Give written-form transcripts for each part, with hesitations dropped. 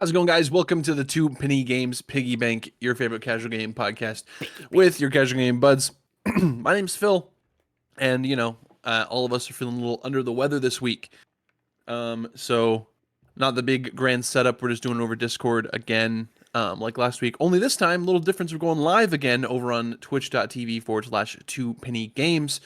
How's it going, guys? Welcome to the Two Penny Games Piggy Bank, your favorite casual game podcast with your casual game buds. My name's Phil, and all of us are feeling a little under the weather this week. So not the big grand setup. We're just doing it over Discord again, like last week. Only this time, a little difference. We're going live again over on twitch.tv/2pennygames,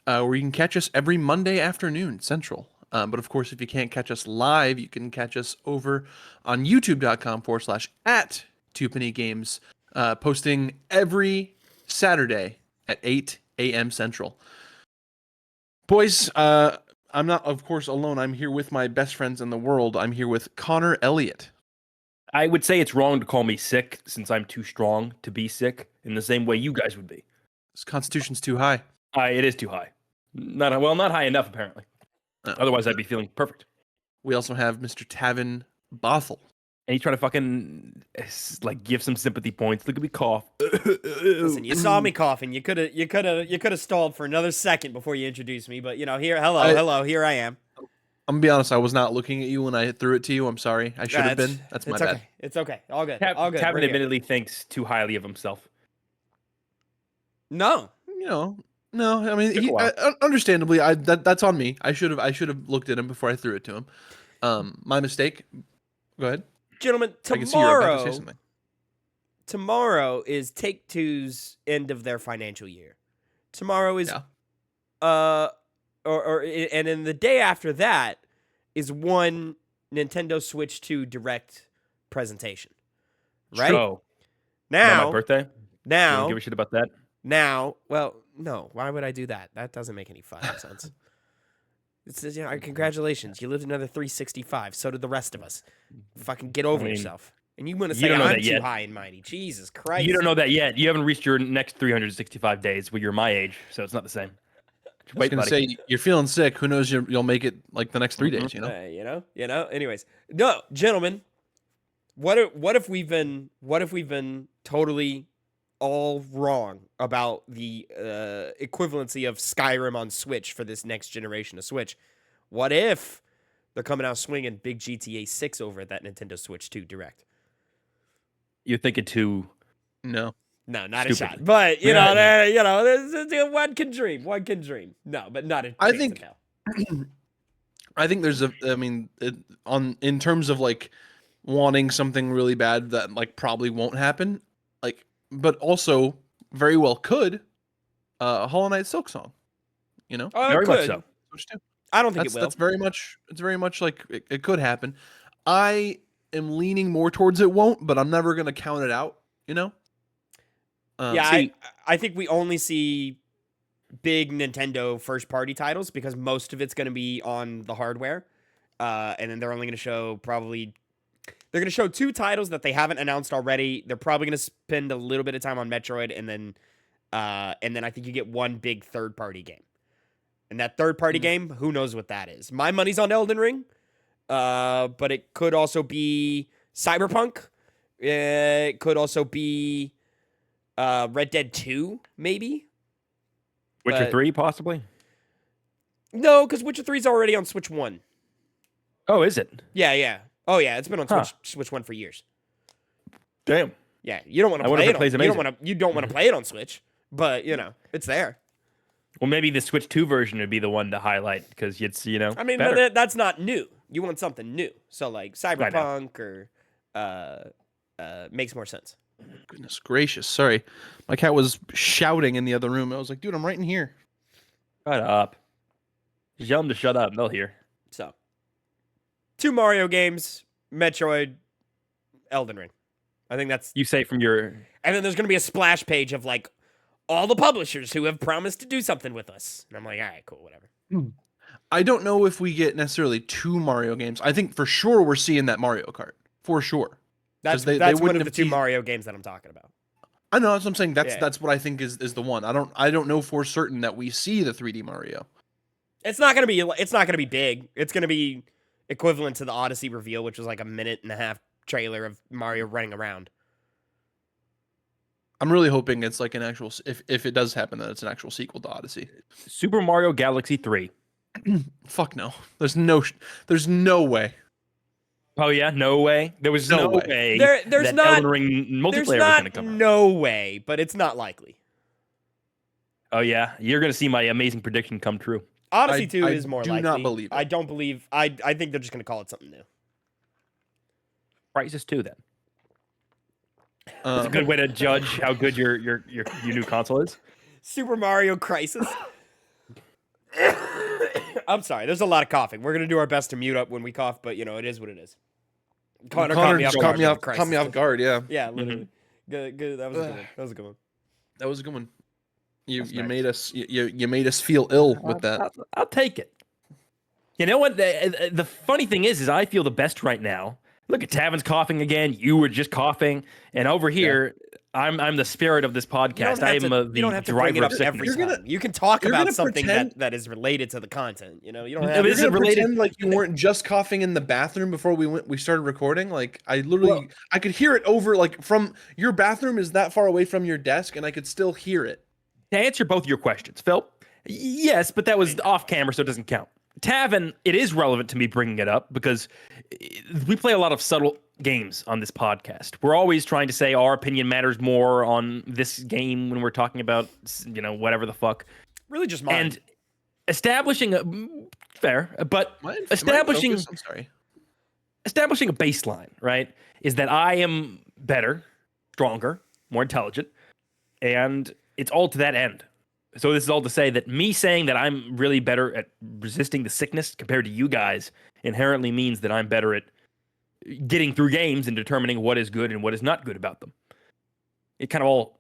where you can catch us every Monday afternoon Central. But of course, if you can't catch us live, you can catch us over on youtube.com/@2pennygames, posting every Saturday at 8 a.m. Central. Boys, I'm not, of course, alone. I'm here with my best friends in the world. I'm here with Connor Elliott. I would say it's wrong to call me sick since I'm too strong to be sick in the same way you guys would be. This constitution's too high. It is too high. Not high enough, apparently. Otherwise, I'd be feeling perfect. We also have Mr. Tavin Bothel. And he's trying to fucking give some sympathy points. Look at me cough. Listen, you saw me coughing. You could have stalled for another second before you introduced me. But hello, here I am. I'm gonna be honest. I was not looking at you when I threw it to you. I'm sorry. I should have been. That's my bad. It's okay. All good. Tavin admittedly thinks too highly of himself. No. No. I mean, understandably, that's on me. I should have looked at him before I threw it to him. My mistake. Go ahead. Gentlemen, tomorrow is Take-Two's end of their financial year. Tomorrow is, and then the day after that is one Nintendo Switch 2 Direct presentation. Right? So, now, my birthday? Now, you don't give a shit about that? Now, well, no. Why would I do that? That doesn't make any fucking sense. It says, congratulations. You lived another 365. So did the rest of us. Fucking get over yourself. And you want to say I'm too high and mighty. Jesus Christ. You don't know that yet. You haven't reached your next 365 days when you're my age, so it's not the same. I was going to say, you're feeling sick. Who knows you'll make it like the next 3 days, Anyways. No, gentlemen, what if we've been totally all wrong about the equivalency of Skyrim on Switch for this next generation of Switch? What if they're coming out swinging big GTA 6 over at that Nintendo Switch 2 Direct? You're thinking too... No, not stupidly. a shot. But, one can dream. One can dream. No, but not a I think there's in terms of like wanting something really bad that like probably won't happen, like, but also very well could, Hollow Knight Silk Song, very much so. I don't think it will. It's very much like it could happen. I am leaning more towards it won't, but I'm never gonna count it out. I think we only see big Nintendo first party titles because most of it's gonna be on the hardware, and then they're only gonna show They're going to show 2 titles that they haven't announced already. They're probably going to spend a little bit of time on Metroid, and then I think you get one big third-party game. And that third-party game, who knows what that is? My money's on Elden Ring, but it could also be Cyberpunk. It could also be Red Dead 2, maybe. Witcher 3, possibly? No, because Witcher 3 is already on Switch 1. Oh, is it? Yeah. Oh yeah, it's been on Switch 1 for years. Damn. Yeah, you don't want to play it. You don't want to play it on Switch, but it's there. Well, maybe the Switch 2 version would be the one to highlight because it's I mean, better. That's not new. You want something new, so like Cyberpunk or makes more sense. Goodness gracious! Sorry, my cat was shouting in the other room. I was like, dude, I'm right in here. Shut up. Just yell them to shut up. They'll hear. So. 2 Mario games, Metroid, Elden Ring. I think that's... You say from your... And then there's going to be a splash page of, like, all the publishers who have promised to do something with us. And I'm like, all right, cool, whatever. I don't know if we get necessarily 2 Mario games. I think for sure we're seeing that Mario Kart. For sure. That's one of the 2 Mario games that I'm talking about. I know, that's what I'm saying. That's what I think is the one. I don't know for certain that we see the 3D Mario. It's not going to be big. It's going to be... equivalent to the Odyssey reveal, which was like a 1.5-minute trailer of Mario running around. I'm really hoping it's like an actual, if it does happen, that it's an actual sequel to Odyssey. Super Mario Galaxy 3. Fuck no. There's no way. Oh yeah, no way. There was No no way. way There's that not- Elden Ring multiplayer There's was going to not come out. no way, but it's not likely. Oh yeah, you're going to see my amazing prediction come true. Odyssey I- 2 I is more do likely. not believe it. I don't believe. I think they're just going to call it something new. Crisis 2 then. It's a Um, good way to judge how good your new console is. Super Mario Crisis. I'm sorry. There's a lot of coughing. We're going to do our best to mute up when we cough, but it is what it is. Connor just caught me off Crisis. guard. Yeah, Yeah, literally. Good. That was a good one. That was a good one. that was a good one. You That's you nice. made us you made us feel ill with that. I'll take it. You know what? The funny thing is I feel the best right now. Look at Tavin's coughing again. You were just coughing, and over here, I'm the spirit of this podcast. I am you don't the have to bring driver it of up every sickness. time. You can talk you're about gonna something pretend- that is related to the content. You don't No, have. but is You're it gonna related- pretend like you weren't just coughing in the bathroom before we started recording. Like I literally, I could hear it over like from your bathroom is that far away from your desk, and I could still hear it. To answer both your questions, Phil, yes, but that was off camera, so it doesn't count. Tavin, it is relevant to me bringing it up because we play a lot of subtle games on this podcast. We're always trying to say our opinion matters more on this game when we're talking about, whatever the fuck. Really, just mine. And establishing a fair, but Am I establishing focused? I'm sorry. establishing a baseline, right, is that I am better, stronger, more intelligent, and it's all to that end. So this is all to say that me saying that I'm really better at resisting the sickness compared to you guys inherently means that I'm better at getting through games and determining what is good and what is not good about them. It kind of all,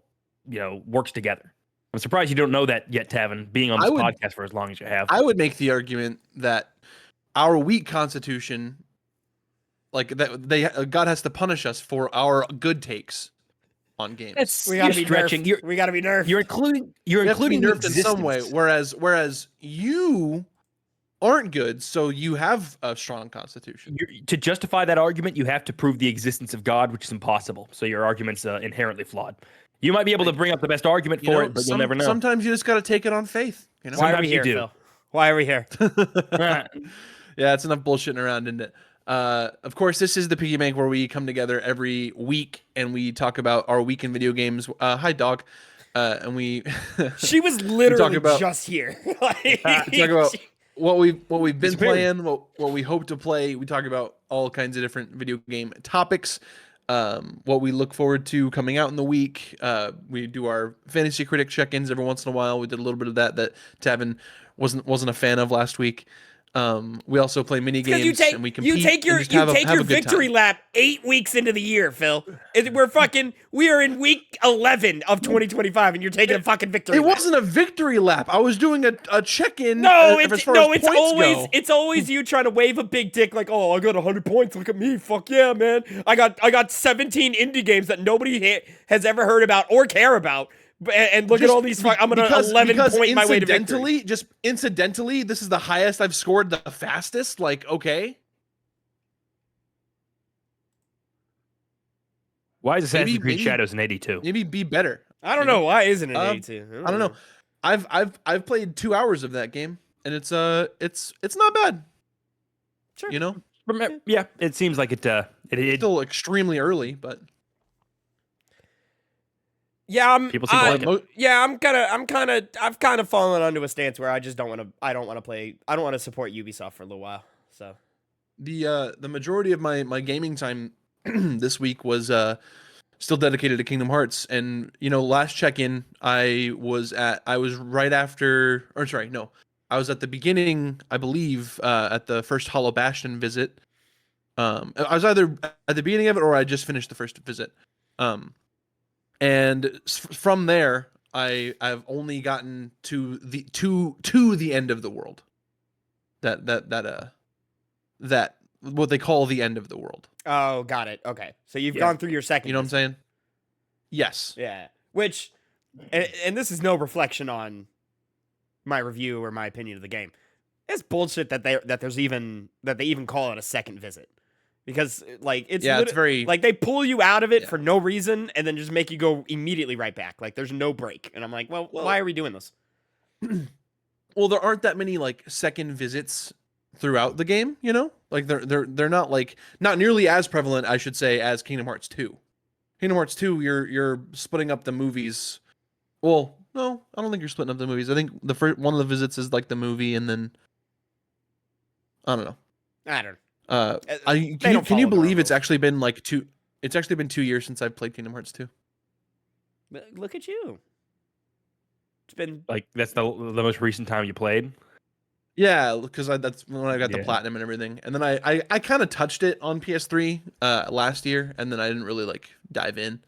works together. I'm surprised you don't know that yet, Tavin, being on this podcast for as long as you have. I would make the argument that our weak constitution, like that, God has to punish us for our good takes on games. we You're gotta be stretching. nerfed. We gotta be nerfed. You're including. You're We have to be including nerfed in some way, existence. whereas you aren't good, so you have a strong constitution. To justify that argument, you have to prove the existence of God, which is impossible. So your argument's inherently flawed. You might be able to bring up the best argument for it, but you'll never know. Sometimes you just got to take it on faith. Why are Sometimes we you here, do. Phil? Why are we here? Yeah, it's enough bullshitting around, isn't it? Of course, this is the Piggy Bank where we come together every week and we talk about our week in video games. Hi, dog. And we She was literally about- just here. talk about what we've been Disappeared. playing, what we hope to play. We talk about all kinds of different video game topics. What we look forward to coming out in the week. We do our fantasy critic check-ins every once in a while. We did a little bit of that Tavin wasn't a fan of last week. We also play mini games and we compete. You take your and just have a good victory time. lap 8 weeks into the year, Phil. We are in week 11 of 2025, and you're taking a fucking victory. It lap. wasn't a victory lap. I was doing a check-in. No, as it's far as points always go. it's always you trying to wave a big dick like, oh, I got 100 points. Look at me, fuck yeah, man. I got 17 indie games that nobody has ever heard about or care about. And look at all these. I'm gonna 11 point my way to victory. Just incidentally, this is the highest I've scored the fastest. Like, okay, Why is Assassin's Creed maybe- Shadows in 82? maybe be better. I don't know why isn't it Um, 82. I don't know. I've played 2 hours of that game, and it's not bad. Sure. You know, Yeah, it seems like it. it's still extremely early, but Yeah, People seem to like it. Yeah, I've kind of fallen onto a stance where I just don't want to. I don't want to support Ubisoft for a little while. So the majority of my gaming time this week was still dedicated to Kingdom Hearts. And last check-in I was right after, or sorry, no, I was at the beginning, I believe, at the first Hollow Bastion visit. I was either at the beginning of it or I just finished the first visit. And from there I've only gotten to the end of the world. That what they call the end of the world. oh, got it. Okay, so you've Yeah. gone through your second. You know what I'm saying? Yes. Yeah, which, and this is no reflection on my review or my opinion of the game. It's bullshit that they even call it a second visit, because it's It's very like they pull you out of it Yeah. for no reason and then just make you go immediately right back. Like there's no break, and I'm like, well, why are we doing this? well, there aren't that many like second visits throughout the game, you know? Like they're not like not nearly as prevalent, I should say, as Kingdom Hearts 2. Kingdom Hearts 2, you're splitting up the movies. Well, no, I don't think you're splitting up the movies. I think the first one of the visits is like the movie, and then I don't know. I don't. Can you believe it's actually been like two? It's actually been 2 years since I've played Kingdom Hearts 2. Look at you. It's been Like that's the most recent time you played. Yeah, because that's when I got the Yeah. platinum and everything, and then I kind of touched it on PS3 last year, and then I didn't really like dive in.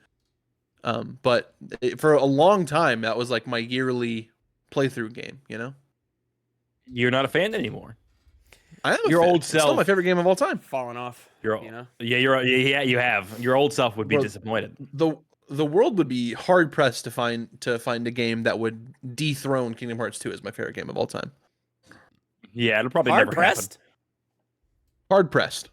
But for a long time, that was like my yearly playthrough game. You know, You're not a fan anymore. I am a Your fan. old It's still self. my favorite game of all time. falling off. You're, You know. yeah, you have. Your old self would be Bro, disappointed. The world would be hard pressed to find a game that would dethrone Kingdom Hearts 2 as my favorite game of all time. Yeah, it'll probably Hard never pressed. Hard pressed.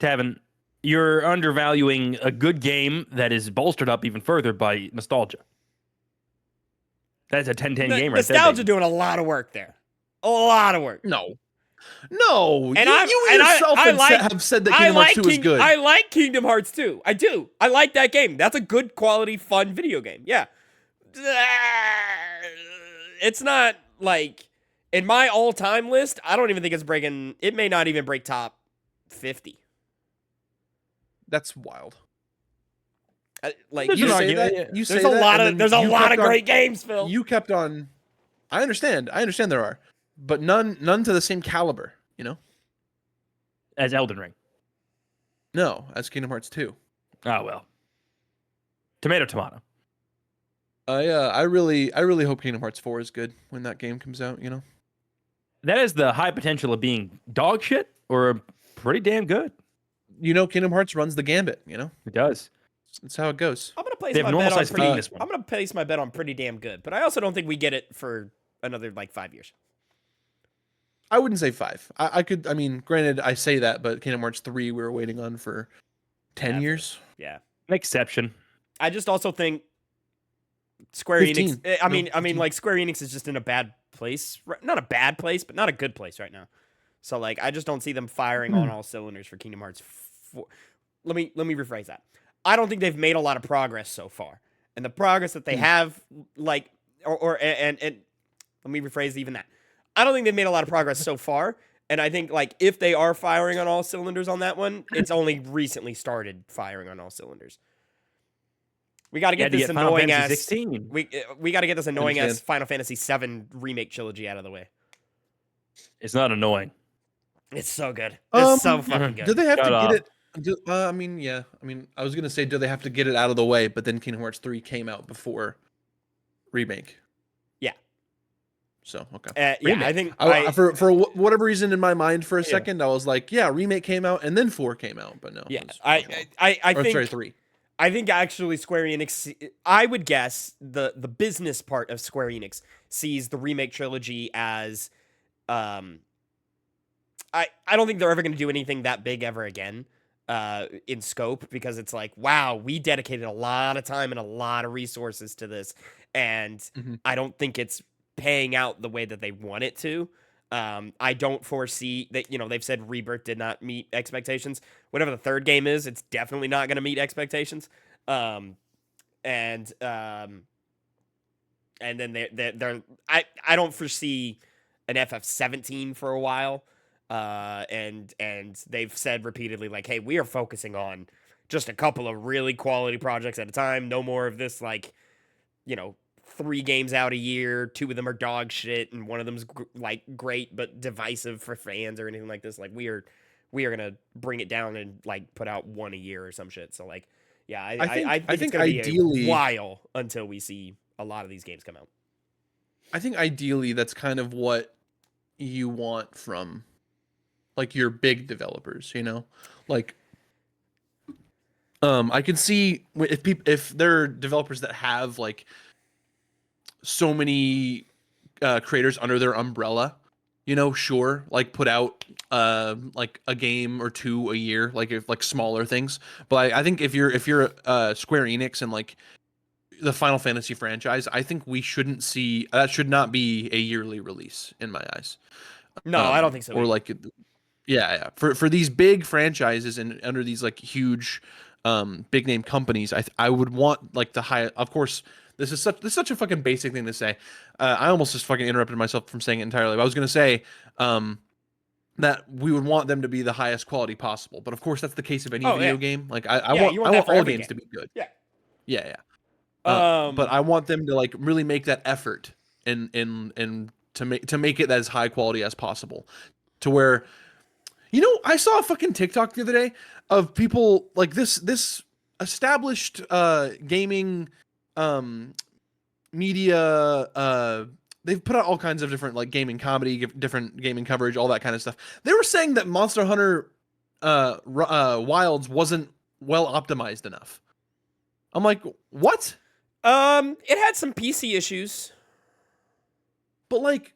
happen. Tavin, you're undervaluing a good game that is bolstered up even further by nostalgia. That's a 10-10 game right Nostalgia there. doing a lot of work there. A lot of work. No, And you I yourself have said that Kingdom Hearts 2 is good. I like Kingdom Hearts 2. I do. I like that game. That's a good quality, fun video game. Yeah. It's not like in my all-time list, I don't even think it's breaking. It may not even break top 50. That's wild. Like There's you an say argument, that. yeah. You say There's a that, lot and of then you great kept on- games, Phil. You kept on. I understand there are, but none to the same caliber. You know, As Elden Ring. no, as Kingdom Hearts 2. Oh well. Tomato. I really hope Kingdom Hearts 4 is good when that game comes out. You know, That has the high potential of being dog shit or pretty damn good. Kingdom Hearts runs the gambit. You know, It does. that's how it goes. I'm gonna place They have my normal bet on size feet in pretty. this one. I'm gonna place my bet on pretty damn good, but I also don't think we get it for another like 5 years. I wouldn't say 5. I could. I mean, granted, I say that, but Kingdom Hearts 3 we were waiting on for 10 Yeah, years. Yeah. An exception. I just also think Square 15. Enix. I mean, 15. like Square Enix is just in a bad place. Not a bad place, but not a good place right now. So like, I just don't see them firing on all cylinders for Kingdom Hearts 4. Let me rephrase that. I don't think they've made a lot of progress so far, and the progress that they have, like, and let me rephrase even that. I don't think they've made a lot of progress so far, and I think like if they are firing on all cylinders on that one, it's only recently started firing on all cylinders. We got to get this Final annoying Fantasy ass. 16. We got to get this annoying ass Understand. Final Fantasy VII remake trilogy out of the way. It's not annoying. It's so good. It's so fucking Do good. they have Shut to up. get it? I mean, yeah. I mean, I was gonna say, do they have to get it out of the way? But then Kingdom Hearts 3 came out before remake. Yeah. So okay. Yeah, Remake. I think For whatever reason in my mind, for a second, I was like, yeah, remake came out and then 4 came out, but no. yeah, it was I or, think sorry, 3. I think actually Square Enix. I would guess the business part of Square Enix sees the remake trilogy as, I don't think they're ever going to do anything that big ever again, in scope, because it's like, wow, we dedicated a lot of time and a lot of resources to this, and Mhm. I don't think it's paying out the way that they want it to. I don't foresee that, they've said Rebirth did not meet expectations. Whatever the third game is, it's definitely not going to meet expectations. And then I don't foresee an FF17 for a while. And they've said repeatedly, like, hey, we are focusing on just a couple of really quality projects at a time. No more of this, like, 3 games out a year, 2 of them are dog shit, and one of them's great but divisive for fans or anything like this. Like, we are gonna bring it down and like put out 1 a year or some shit. So like, yeah, I think it's gonna ideally- be a while until we see a lot of these games come out. I think ideally that's kind of what you want from like your big developers, like I can see if they're developers that have like so many creators under their umbrella, sure, like put out like a game or 2 a year, like if like smaller things. But I think if you're Square Enix and like the Final Fantasy franchise, I think we shouldn't see that should not be a yearly release in my eyes. No, I don't think so. Or either. like, yeah. For these big franchises and under these like huge, big name companies, I would want like the high. Of course, this is such a fucking basic thing to say. I almost just fucking interrupted myself from saying it entirely. But I was gonna say, that we would want them to be the highest quality possible. But of course, that's the case of any Oh video yeah, game. Like yeah. You I want that want for all every games game. to be good. Yeah. Yeah. But Um. I want them to like really make that effort and to make it as high quality as possible. To where, I saw a fucking TikTok the other day of people like this established gaming um media they've put out all kinds of different like gaming comedy, different gaming coverage, all that kind of stuff. They were saying that Monster Hunter Wilds wasn't well optimized enough. I'm like, what? It had some PC issues. But like,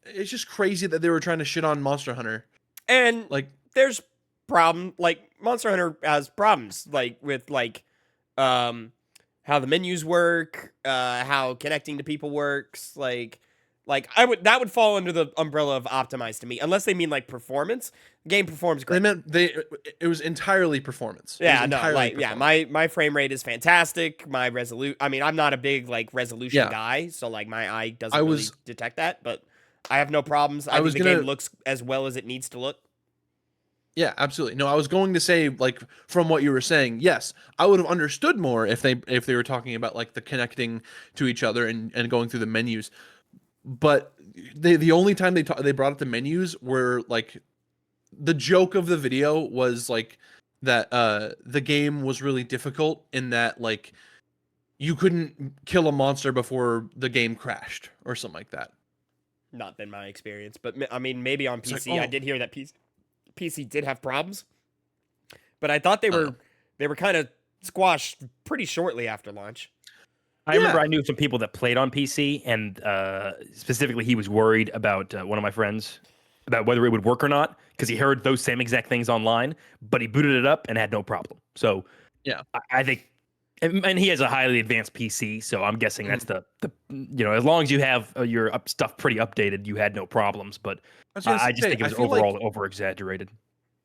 it's just crazy that they were trying to shit on Monster Hunter. And Like, there's problem like Monster Hunter has problems like with like how the menus work, how connecting to people works, like that would fall under the umbrella of optimized to me, unless they mean like performance. The game performs great. it was entirely performance. Yeah, It was no, entirely like yeah, performance. my frame rate is fantastic. My I mean, I'm not a big like resolution Yeah. guy, so like my eye doesn't I really was detect that, but I have no problems. I I think was the game gonna looks as well as it needs to look. Yeah, absolutely. No, I was going to say, like, from what you were saying, yes, I would have understood more if they were talking about like the connecting to each other and going through the menus. But the only time they brought up the menus were like the joke of the video was like that the game was really difficult in that like you couldn't kill a monster before the game crashed or something like that. Not been my experience, but I mean, maybe on It's like, PC, I oh, did hear that PC did have problems, but I thought uh, they were kind of squashed pretty shortly after launch. I remember yeah. I knew some people that played on PC, and specifically, he was worried about one of my friends about whether it would work or not because he heard those same exact things online, but he booted it up and had no problem. So Yeah. I think, and he has a highly advanced PC, so I'm guessing that's Mhm. the as long as you have your stuff pretty updated, you had no problems. But I was gonna I just say, think it was overall over exaggerated.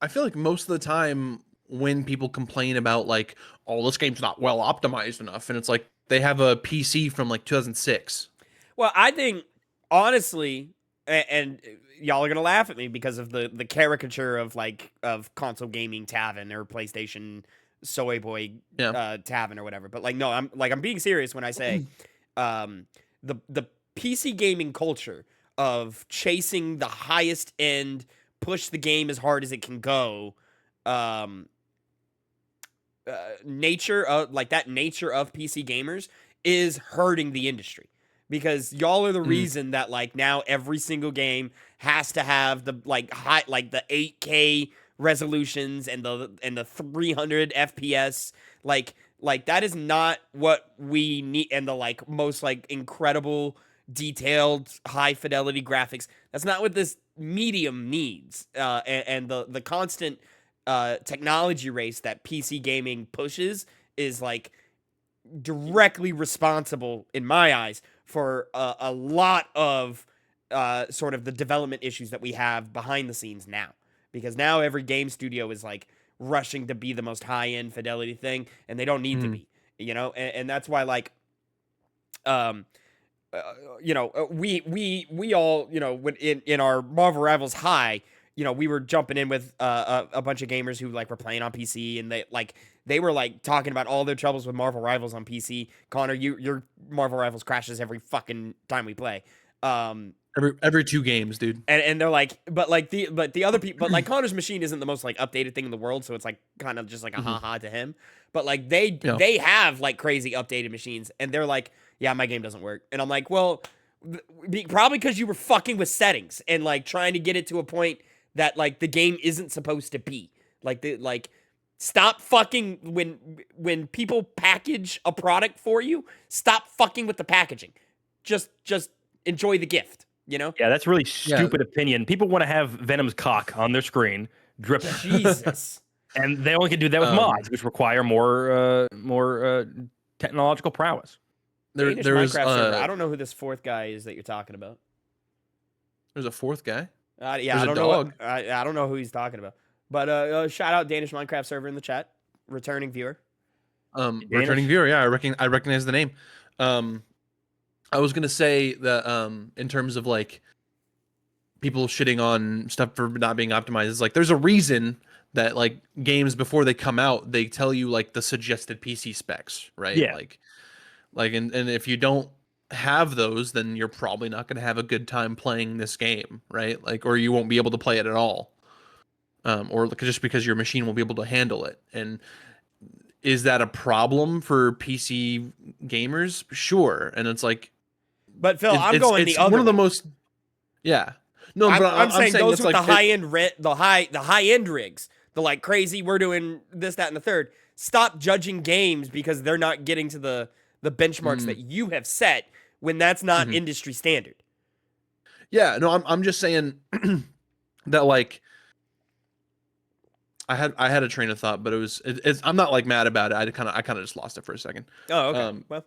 I feel like most of the time when people complain about like, oh, this game's not well optimized enough, and it's like they have a PC from like 2006. Well, I think honestly, and y'all are gonna laugh at me because of the caricature of like of console gaming Tavin or PlayStation Soy Boy Yeah. Tavin or whatever. But like, no, I'm being serious when I say, um, the PC gaming culture of chasing the highest end, push the game as hard as it can go, um, nature of like that nature of PC gamers is hurting the industry because y'all are the Mm. reason that like now every single game has to have the like high like the 8K resolutions and the 300 FPS like that is not what we need, and the like most like incredible detailed high fidelity graphics, that's not what this medium needs, and the constant technology race that PC gaming pushes is like directly responsible, in my eyes, for a lot of sort of the development issues that we have behind the scenes now. Because now every game studio is like rushing to be the most high end fidelity thing, and they don't need to Mm. be, and that's why like um we all, when in our Marvel Rivals high, we were jumping in with a bunch of gamers who like were playing on PC, and they were like talking about all their troubles with Marvel Rivals on PC. Connor, your Marvel Rivals crashes every fucking time we play. Every 2 games, dude. And they're like, but the other people, but like Connor's machine isn't the most like updated thing in the world, so it's like kind of just like a Mhm. haha to him. But like they Yeah. they have like crazy updated machines, and they're like, yeah, my game doesn't work, and I'm like, well, probably because you were fucking with settings and like trying to get it to a point that like the game isn't supposed to be like. Stop fucking when people package a product for you. Stop fucking with the packaging. Just enjoy the gift. Yeah, that's really Yeah. stupid opinion. People want to have Venom's cock on their screen dripping. Jesus. And they only can do that with mods, which require more technological prowess. There Danish there is Minecraft server. I don't know who this fourth guy is that you're talking about. There's a fourth guy. Yeah, There's I a don't dog. know. I don't know who he's talking about. But shout out Danish Minecraft server in the chat, returning viewer. Returning viewer. Yeah, I recognize the name. I was gonna say that in terms of like people shitting on stuff for not being optimized, it's like there's a reason that like games before they come out they tell you like the suggested PC specs, right? Yeah. Like and if you don't have those, then you're probably not gonna have a good time playing this game, right? Like, or you won't be able to play it at all. Or just because your machine won't be able to handle it. And is that a problem for PC gamers? Sure. And it's like, But Phil, I'm going the it's other one of the way. most, yeah. No, I'm, but I'm saying those it's with like the high end rigs, the like crazy. We're doing this, that, and the third. Stop judging games because they're not getting to the benchmarks that you have set when that's not industry standard. Yeah, no, I'm just saying that like I had a train of thought, but I'm not like mad about it. I kind of just lost it for a second. Oh, okay. Well,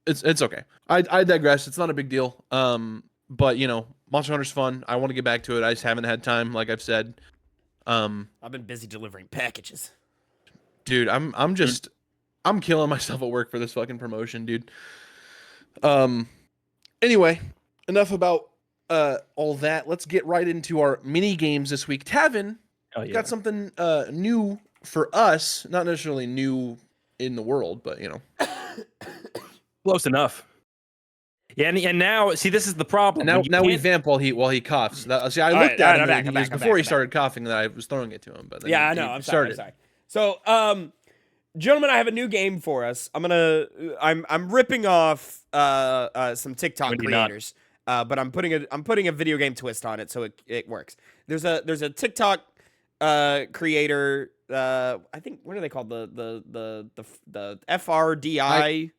It's okay. I digress. It's not a big deal. But you know, Monster Hunter's fun. I want to get back to it. I just haven't had time, like I've said. I've been busy delivering packages. Dude, I'm killing myself at work for this fucking promotion, dude. Anyway, enough about all that. Let's get right into our mini games this week. Tavin got something new for us, not necessarily new in the world, but you know. Close enough. Yeah, and now see this is the problem. Now we vamp while he coughs. See, I looked at him and he before he started coughing that I was throwing it to him, but then yeah, I know. I'm sorry. So, gentlemen, I have a new game for us. I'm ripping off some TikTok creators, but I'm putting a video game twist on it so it works. There's a TikTok creator. I think what are they called? The FRDI.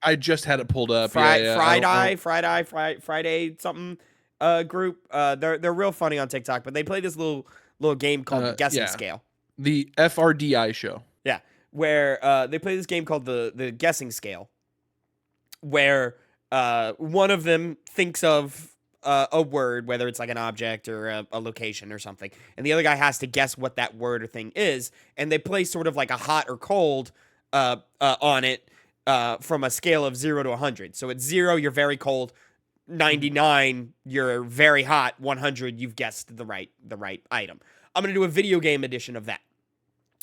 I just had it pulled up. Friday something group. They're real funny on TikTok, but they play this little game called Guessing Scale. The FRDI show. Yeah, where they play this game called the Guessing Scale, where one of them thinks of a word, whether it's like an object or a location or something, and the other guy has to guess what that word or thing is, and they play sort of like a hot or cold on it. From a scale of 0 to 100. So at 0, you're very cold. 99, you're very hot. 100, you've guessed the right item. I'm gonna do a video game edition of that,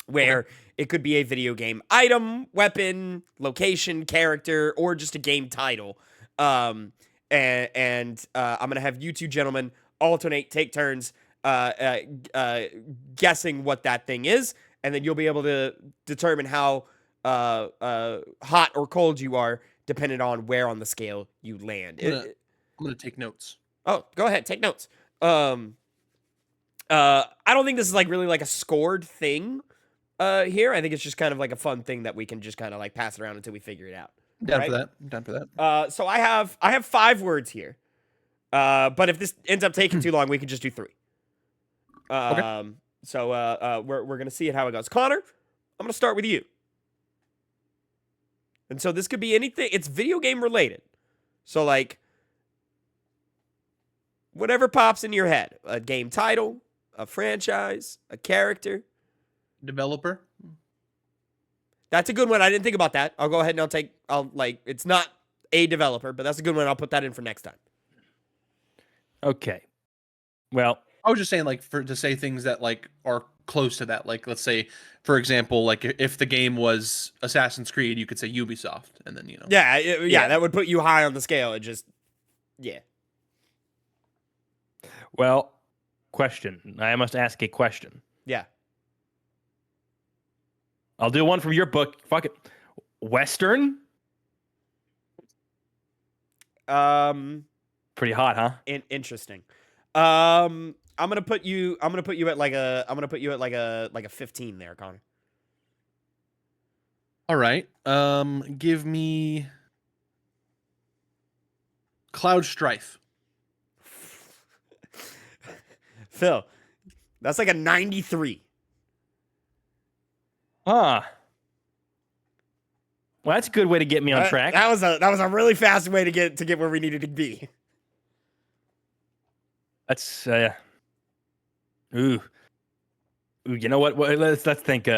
where it could be a video game item, weapon, location, character, or just a game title. And I'm gonna have you two gentlemen alternate, take turns, guessing what that thing is, and then you'll be able to determine how hot or cold you are, depending on where on the scale you land. I'm gonna take notes. Oh, go ahead, take notes. I don't think this is like really like a scored thing here. I think it's just kind of like a fun thing that we can just kind of like pass around until we figure it out. Down for that. So I have 5 words here. But if this ends up taking too long, we can just do 3. Okay. So we're gonna see how it goes. Connor, I'm gonna start with you. And so this could be anything. It's video game related. So like whatever pops into your head. A game title, a franchise, a character. Developer. That's a good one. I didn't think about that. I'll go ahead and it's not a developer, but that's a good one. I'll put that in for next time. Okay. Well, I was just saying like to say things that like are close to that. Like let's say, for example, like if the game was Assassin's Creed, you could say Ubisoft, and then you know. Yeah, that would put you high on the scale. It just, yeah. Well, question. I must ask a question. Yeah. I'll do one from your book. Fuck it. Western? Pretty hot, huh? Interesting. I'm gonna put you at like a 15 there, Connor. All right. Give me Cloud Strife. Phil, that's like a 93. Huh. Well, that's a good way to get me on track. That was a really fast way to get where we needed to be. That's ooh. Ooh, you know what? Let's think.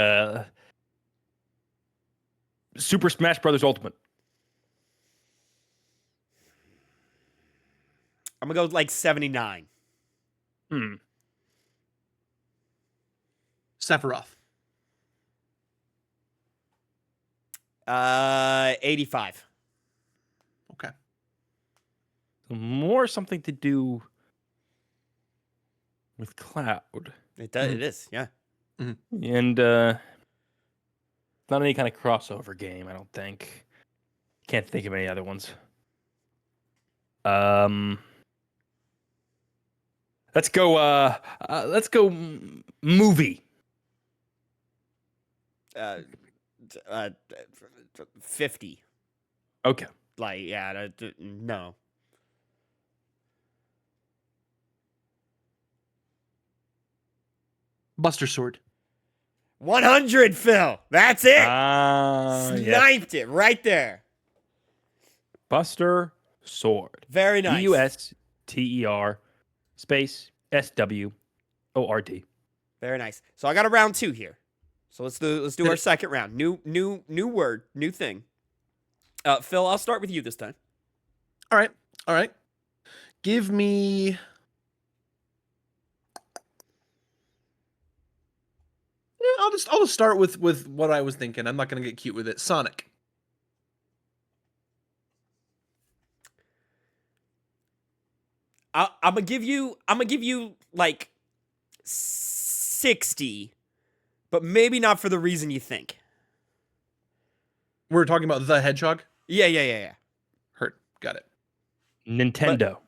Super Smash Brothers Ultimate. I'm gonna go like 79. Hmm. Sephiroth. 85. Okay. More something to do with Cloud. It does. It is. Yeah. And not any kind of crossover game, I don't think. Can't think of any other ones. Let's go movie. 50. Okay. Like, yeah. No. Buster Sword. 100, Phil. That's it. Yes. Sniped it right there. Buster Sword. Very nice. Buster space SWORD. Very nice. So I got a round 2 here. So let's do our second round. New word, new thing. Phil, I'll start with you this time. All right. Give me. Yeah, I'll just start with what I was thinking. I'm not gonna get cute with it. Sonic. I'm gonna give you like 60, but maybe not for the reason you think. We're talking about the Hedgehog. Yeah. Heard. Got it. Nintendo.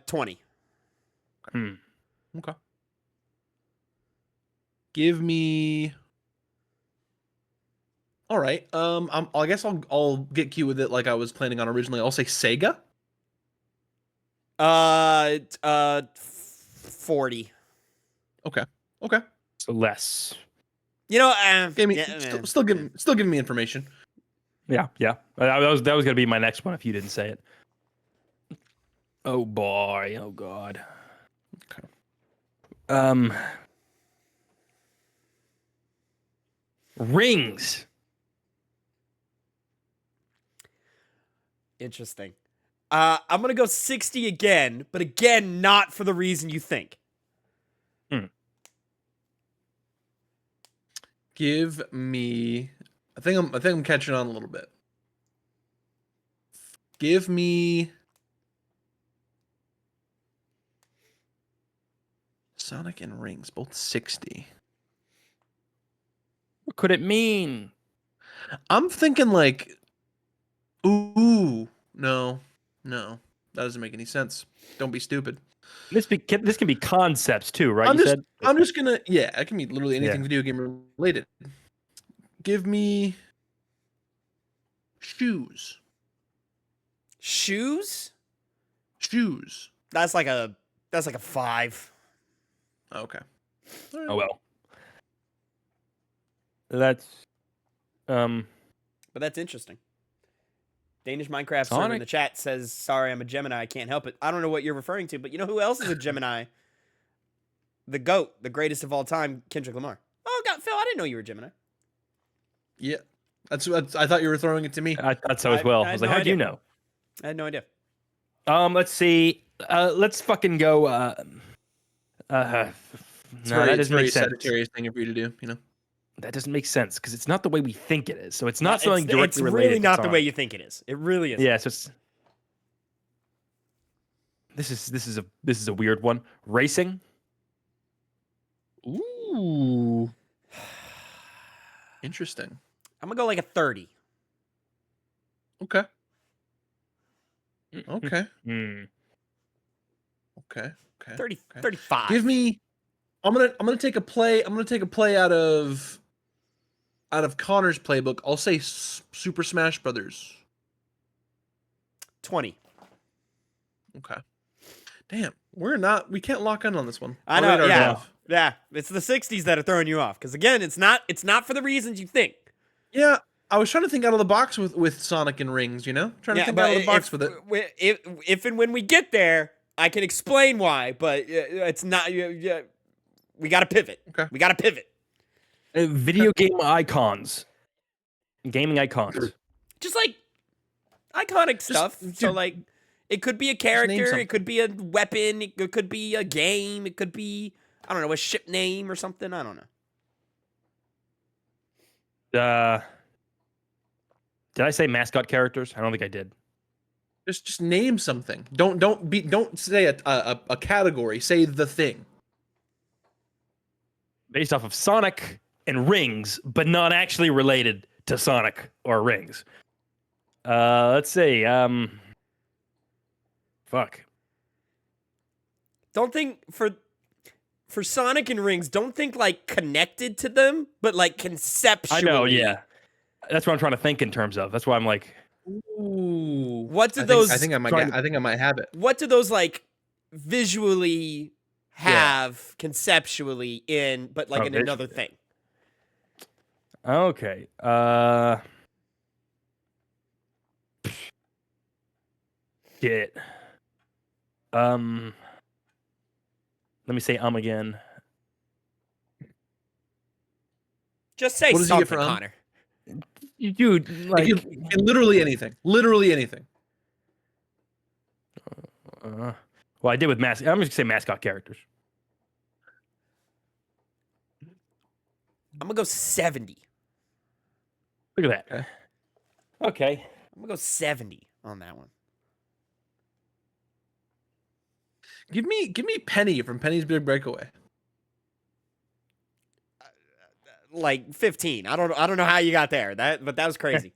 20. Okay. Give me. All right. I guess I'll get cute with it like I was planning on originally. I'll say Sega. 40. Okay. So less. You know, Still giving me information. Yeah. That was gonna be my next one if you didn't say it. Oh boy. Oh god. Okay. Rings. Interesting. I'm gonna go 60 again, but again, not for the reason you think. Give me. I think I'm catching on a little bit. Give me. Sonic and Rings, both 60. What could it mean? I'm thinking like, ooh, no, that doesn't make any sense. Don't be stupid. This can be concepts too, right? I'm just gonna, yeah, it can be literally anything Yeah. video game related. Give me shoes. Shoes? Shoes. That's like a 5. Okay. Oh well. That's But that's interesting. Danish Minecraft server in Sonic. the chat says, "Sorry, I'm a Gemini. I can't help it." I don't know what you're referring to, but you know who else is a Gemini? The GOAT, the greatest of all time, Kendrick Lamar. Oh God, Phil, I didn't know you were a Gemini. Yeah. That's I thought you were throwing it to me. I thought so as well. I was like, how'd you know? I had no idea. Let's see. Let's fucking go. That doesn't make sense. Sagittarius thing for you to do, you know. That doesn't make sense because it's not the way we think it is. So it's not something directly it's related. really not to the way Sonic. you think it is. It really is. Yeah. So it's. This is a weird one. Racing. Ooh. Interesting. I'm gonna go like a 30. Okay. Okay. Hmm. Okay. 30, Okay. 35. Give me. I'm gonna take a play. I'm gonna take a play out of Connor's playbook. I'll say Super Smash Brothers. 20. Okay. Damn, we can't lock in on this one. I know. I'll rate our Yeah. drive. Yeah. It's the 60s that are throwing you off. Because again, it's not for the reasons you think. Yeah. I was trying to think out of the box with Sonic and Rings. Trying to think out of the box with it. If and when we get there, I can explain why. But it's not. We got to pivot. Okay. We got to pivot. Video game icons, gaming icons. Just like iconic stuff. So like, it could be a character. It could be a weapon. It could be a game. It could be, I don't know, a ship name or something. I don't know. Did I say mascot characters? I don't think I did. Just name something. Don't say a category. Say the thing. Based off of Sonic and Rings, but not actually related to Sonic or Rings. Let's see. Fuck. Don't think for Sonic and Rings, don't think like connected to them, but like conceptually. I know, yeah. That's what I'm trying to think in terms of. That's why I'm like, ooh. What do those? I think I might have it. What do those like visually have conceptually in, but like in another thing? Okay. Shit. Let me say again. Just say something, Connor. Dude, like literally anything. Literally anything. Well, I did with mascot. I'm just gonna say mascot characters. I'm gonna go 70. Look at that. Okay. I'm gonna go 70 on that one. Give me Penny from Penny's Big Breakaway. Like 15. I don't know how you got there. But that was crazy.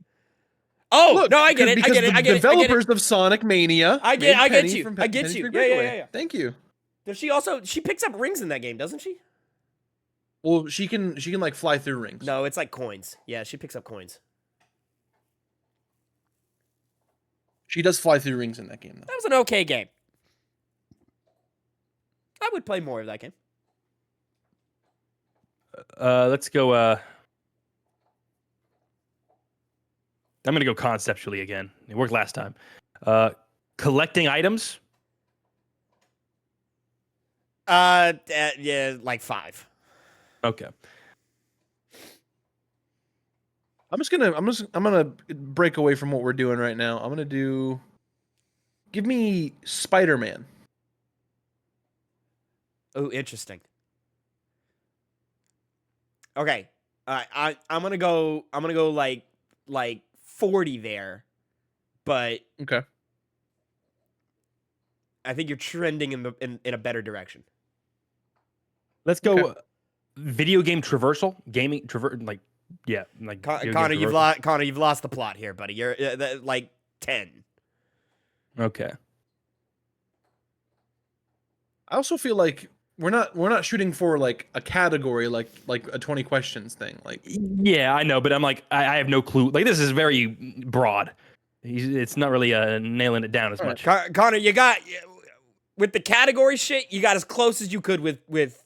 Oh, look, no, I get it. I get it. I get it. Developers of Sonic Mania. I get you. I get you. Yeah. Thank you. Does she picks up rings in that game, doesn't she? Well, she can like fly through rings. No, it's like coins. Yeah, she picks up coins. She does fly through rings in that game, though. That was an okay game. I would play more of that game. Let's go. I'm gonna go conceptually again. It worked last time. Collecting items. Yeah, like 5. Okay. I'm gonna break away from what we're doing right now. I'm gonna give me Spider-Man. Oh, interesting. Okay. I'm gonna go like 40 there, but okay. I think you're trending in a better direction. Let's go video game traversal. Gaming like Connor, you've lost the plot here, buddy. You're like 10. Okay. I also feel like we're not shooting for like a category like a 20 questions thing. Like yeah, I know, but I'm like I have no clue. Like this is very broad. It's not really nailing it down as much. Connor, you got with the category shit. You got as close as you could with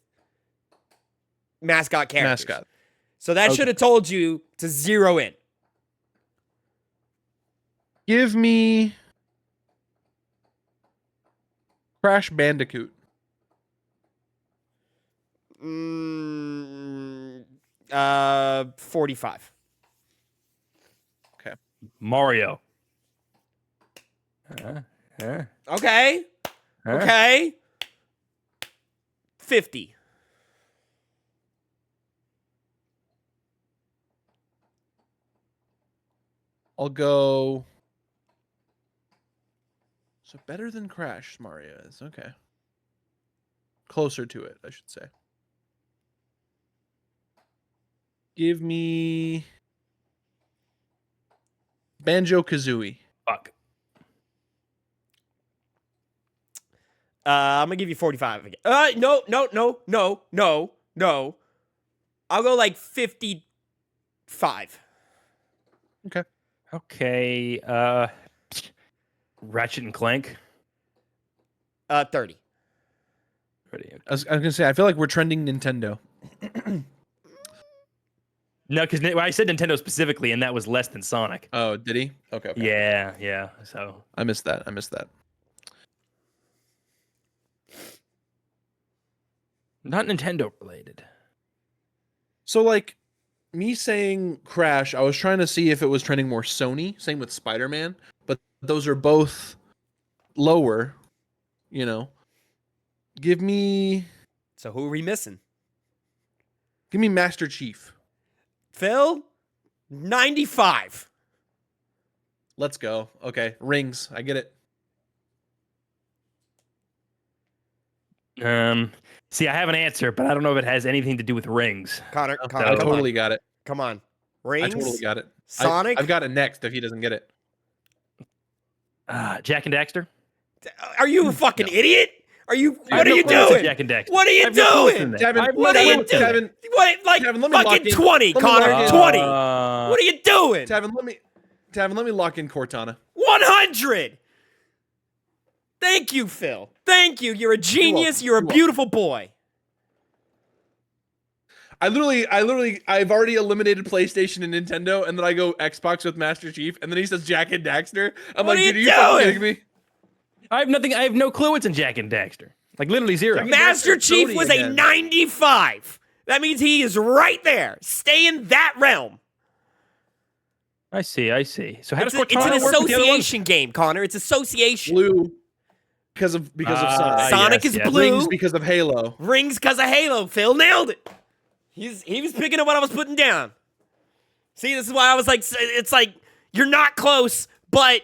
mascot characters. Mascot. So that should have told you to zero in. Give me Crash Bandicoot. 45. Okay. Mario. Okay. Okay. 50. I'll go. So better than Crash, Mario is. Okay. Closer to it, I should say. Give me Banjo-Kazooie. Fuck. I'm gonna give you 45 again. No. I'll go like 55. Okay. Ratchet and Clank. 30. I was gonna say I feel like we're trending Nintendo. No, because I said Nintendo specifically, and that was less than Sonic. Oh, did he? Okay. Yeah. So I missed that. not Nintendo related. So like me saying Crash, I was trying to see if it was trending more Sony. Same with Spider-Man, but those are both lower. Give me So who are we missing? Master Chief. Phil, 95. Let's go. Okay, Rings. I get it. See, I have an answer, but I don't know if it has anything to do with rings. Connor, I come totally on. got it. Come on. I Rings? totally got it. Sonic? I've got it next if he doesn't get it. Jack and Daxter. Are you a fucking idiot? What are you clue doing? Jack and Daxter. What are you doing? Tavin, What are you doing? Tavin, What, like, Tavin, let me lock fucking in. 20, Let me Connor. lock in. 20. What are you doing? Tavin, let me lock in Cortana. 100. Thank you, Phil. Thank you. You're a genius. You're a beautiful boy. I've already eliminated PlayStation and Nintendo, and then I go Xbox with Master Chief, and then he says Jack and Daxter. I'm What like, are dude, you are you fucking doing? kidding me? I have nothing. I have no clue what's in Jack and Daxter. Like literally zero. Master Chief Sony was again. a 95. That means he is right there. Stay in that realm. I see. So how It's, does it's Cortana an work with the other ones? association game, Connor. It's association. Blue because of Sonic. Sonic yes, is yes. blue. Rings because of Halo. Rings because of Halo. Phil nailed it. He was picking up what I was putting down. See, this is why I was like, it's like you're not close, but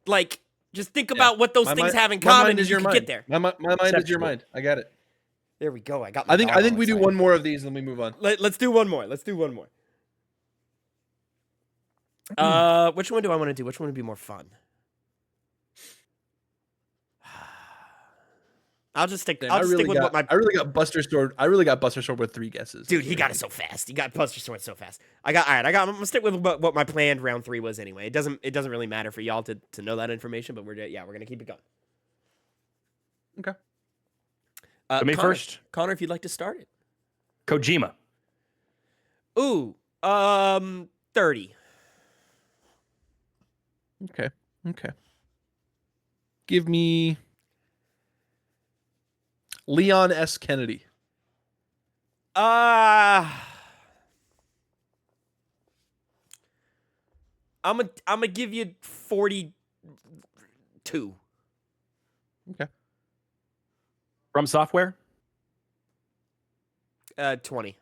like just think about what those things have in common, and you can get there. My mind is your mind. I got it. There we go. I got. I think we do one more of these, and then we move on. Let's do one more. Which one do I want to do? Which one would be more fun? I'll just stick. I'll just stick with what my. I really got Buster Sword. With 3 guesses. Dude, he got it so fast. He got Buster Sword so fast. All right. I'm gonna stick with what my planned round 3 was anyway. It doesn't really matter for y'all to know that information, but we're gonna keep it going. Okay. Me first. Connor, if you'd like to start it. Kojima. Ooh, 30. Okay. Give me Leon S. Kennedy. I'm gonna give you 42. Okay. From Software. 20.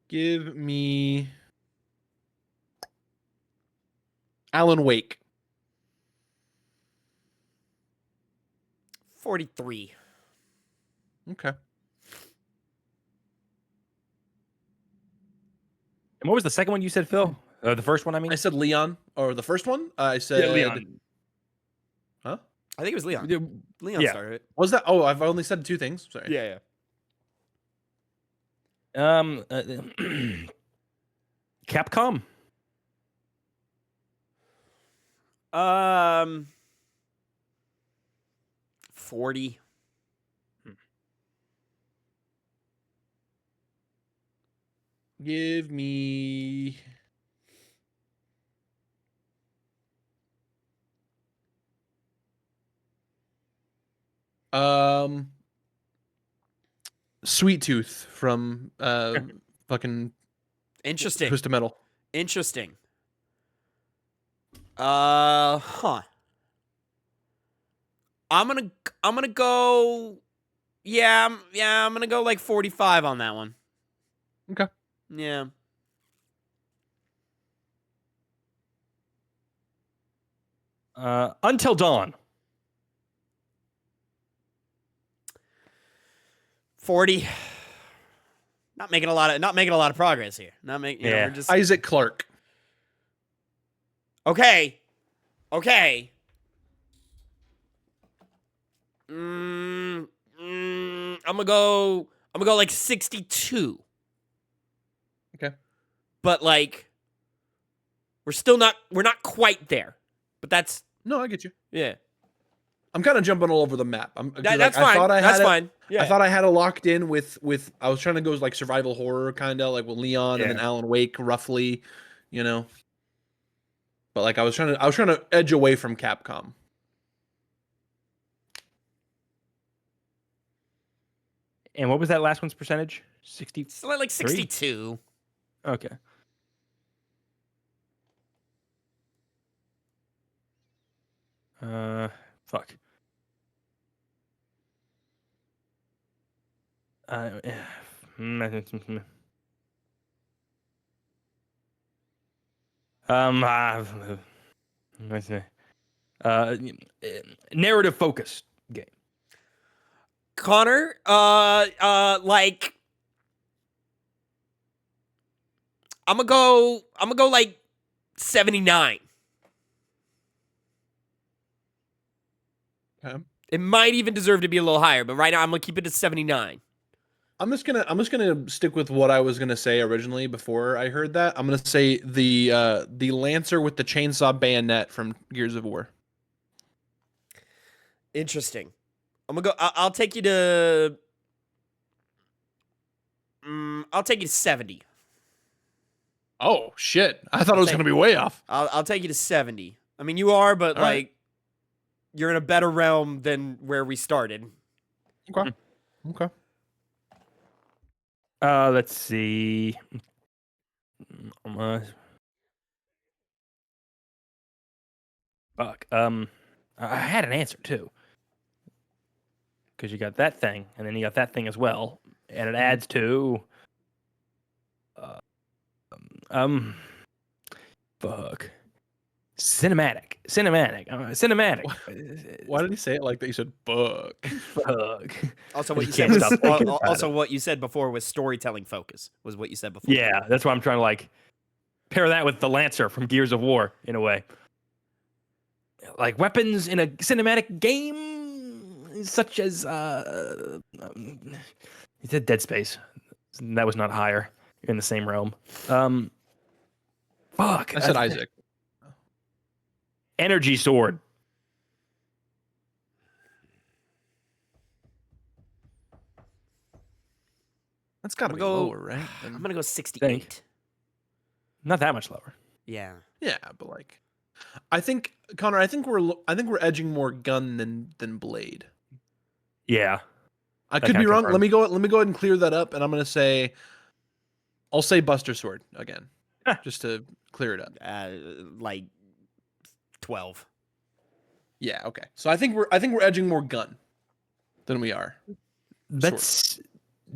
Give me Alan Wake. 43. Okay. And what was the second one you said, Phil? The first one, I mean. I said Leon, or the first one. I said Leon. Huh? I think it was Leon. Leon Yeah. started it. Was that? Oh, I've only said 2 things. Sorry. Yeah. Capcom. 40. Give me Sweet Tooth from fucking Interesting. Twisted Metal. Interesting. Huh. I'm gonna go. Yeah, I'm gonna go like 45 on that one. Okay. Yeah. Until Dawn. 40. Not making a lot of progress here. Yeah. We're just Isaac Clarke. okay. I'm gonna go like 62. Okay. But like we're not quite there. But that's No, I get you. yeah. I'm kind of jumping all over the map. That's fine. That's fine. Yeah. I thought I had it locked in with I was trying to go like survival horror kind of like with Leon and then Alan Wake roughly, you know. But like I was trying to edge away from Capcom. And what was that last one's percentage? 60. It's like 62. Okay. Fuck. Narrative focused game. Connor, like I'm gonna go like 79. Okay. It might even deserve to be a little higher, but right now I'm gonna keep it at 79. I'm just gonna stick with what I was gonna say originally before I heard that. I'm gonna say the Lancer with the chainsaw bayonet from Gears of War. Interesting. I'm gonna go. I'll take you to. I'll take you to 70. Oh shit! I thought it was gonna be way off. I'll take you to 70. I mean, you are, but All like, right. you're in a better realm than where we started. Okay. Okay. Let's see. Fuck. I had an answer too. Because you got that thing, and then you got that thing as well, and it adds to. Fuck. Cinematic. Why did he say it like that? You said "fuck." Fuck. Also, what you You said can't was, stop thinking about also it. what you said before was storytelling focus. Was what you said before. Yeah, that's why I'm trying to like pair that with the Lancer from Gears of War in a way. Like weapons in a cinematic game, such as he said Dead Space. That was not higher. You're in the same realm. Fuck. I said Isaac. Energy sword. That's got to I'm be gonna go- lower, right? I'm gonna go 68. Not that much lower. Yeah. Yeah, but like, I think Connor, I think we're edging more gun than blade. Yeah. I That could be kinda wrong. confirms. Let me go ahead and clear that up, and I'm gonna say, I'll say Buster Sword again, just to clear it up. Like 12. Yeah, okay. So I think we're edging more gun than we are. Let's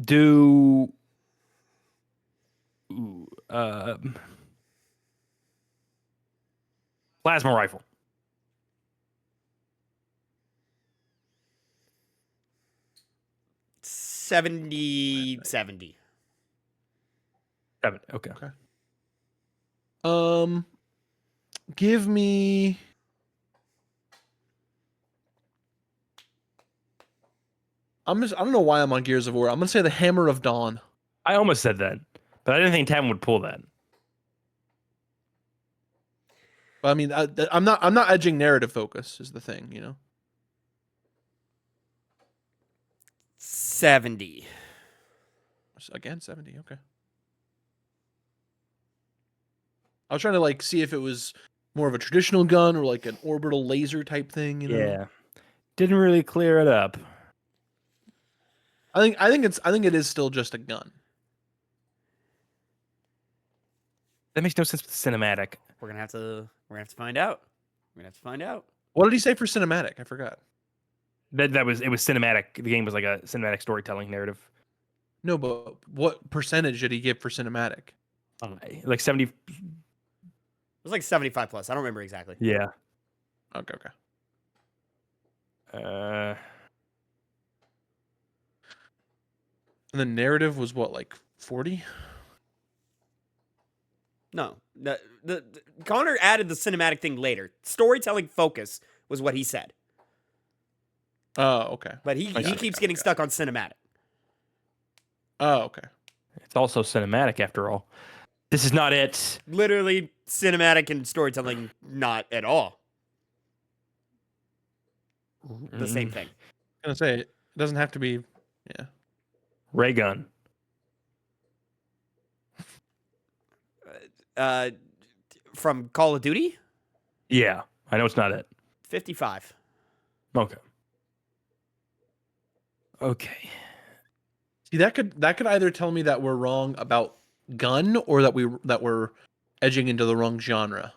do. Ooh, plasma rifle. 70. 70. 7. Okay. Give me. I don't know why I'm on Gears of War. I'm gonna say the Hammer of Dawn. I almost said that, but I didn't think Tavin would pull that. But I mean, I'm not edging narrative focus is the thing, you know. 70. Again, 70. Okay. I was trying to like see if it was more of a traditional gun or like an orbital laser type thing, you know. Yeah. Didn't really clear it up. I think it is still just a gun. That makes no sense with the cinematic. We're gonna have to find out. What did he say for cinematic? I forgot. It was cinematic. The game was like a cinematic storytelling narrative. No, but what percentage did he give for cinematic? Like 70. It was like 75 plus. I don't remember exactly. Yeah. Okay. Uh, And the narrative was what, like 40? No, the Connor added the cinematic thing later. Storytelling focus was what he said, Oh, okay. but he keeps getting stuck on cinematic. Oh, okay. it's also cinematic after all. This is not it. Literally, cinematic and storytelling, not at all. the same thing. I'm gonna say it doesn't have to be. Yeah. Ray gun. From Call of Duty, Yeah, I know it's not it. 55. Okay. Okay. See, that could either tell me that we're wrong about gun or that we're edging into the wrong genre.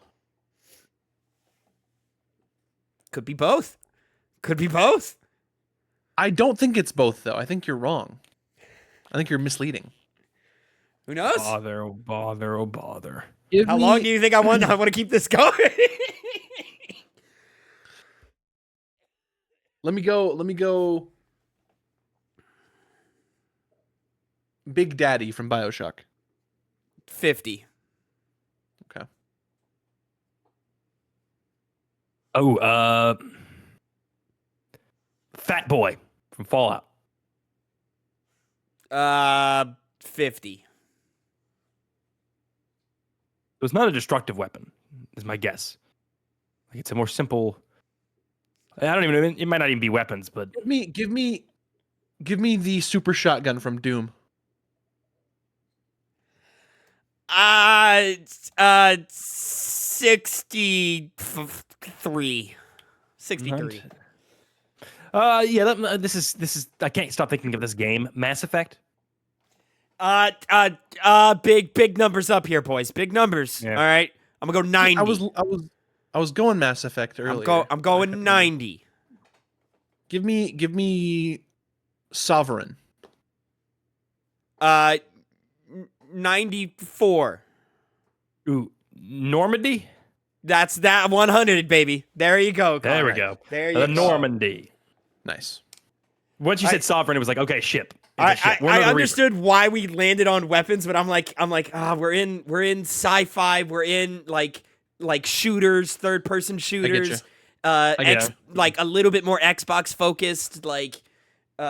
Could be both. Could be both. I don't think it's both though. I think you're wrong. I think you're misleading. Who knows? Bother, oh bother, oh bother. How long do you think I want? I want to keep this going. Let me go. Big Daddy from BioShock. 50. Okay. Oh, Fat Boy from Fallout. 50. It was not a destructive weapon, is my guess. Like it's a more simple. I don't even know. It might not even be weapons, but Give me the super shotgun from Doom. 63. 63. Yeah. This is. I can't stop thinking of this game. Mass Effect. Big numbers up here, boys. Big numbers. Yeah. All right. I'm gonna go 90. I was going Mass Effect earlier. I'm going 90. Give me Sovereign. 94. Ooh, Normandy. That's that 100, baby. There you go. There we Conrad. go. There you The go. Normandy. Nice. Once you said sovereign, it was like, okay, ship. I It's a ship. We're not a Reaper. understood why we landed on weapons, but I'm like, we're in sci-fi, we're in like shooters, third person shooters. get Like a little bit more Xbox focused, like you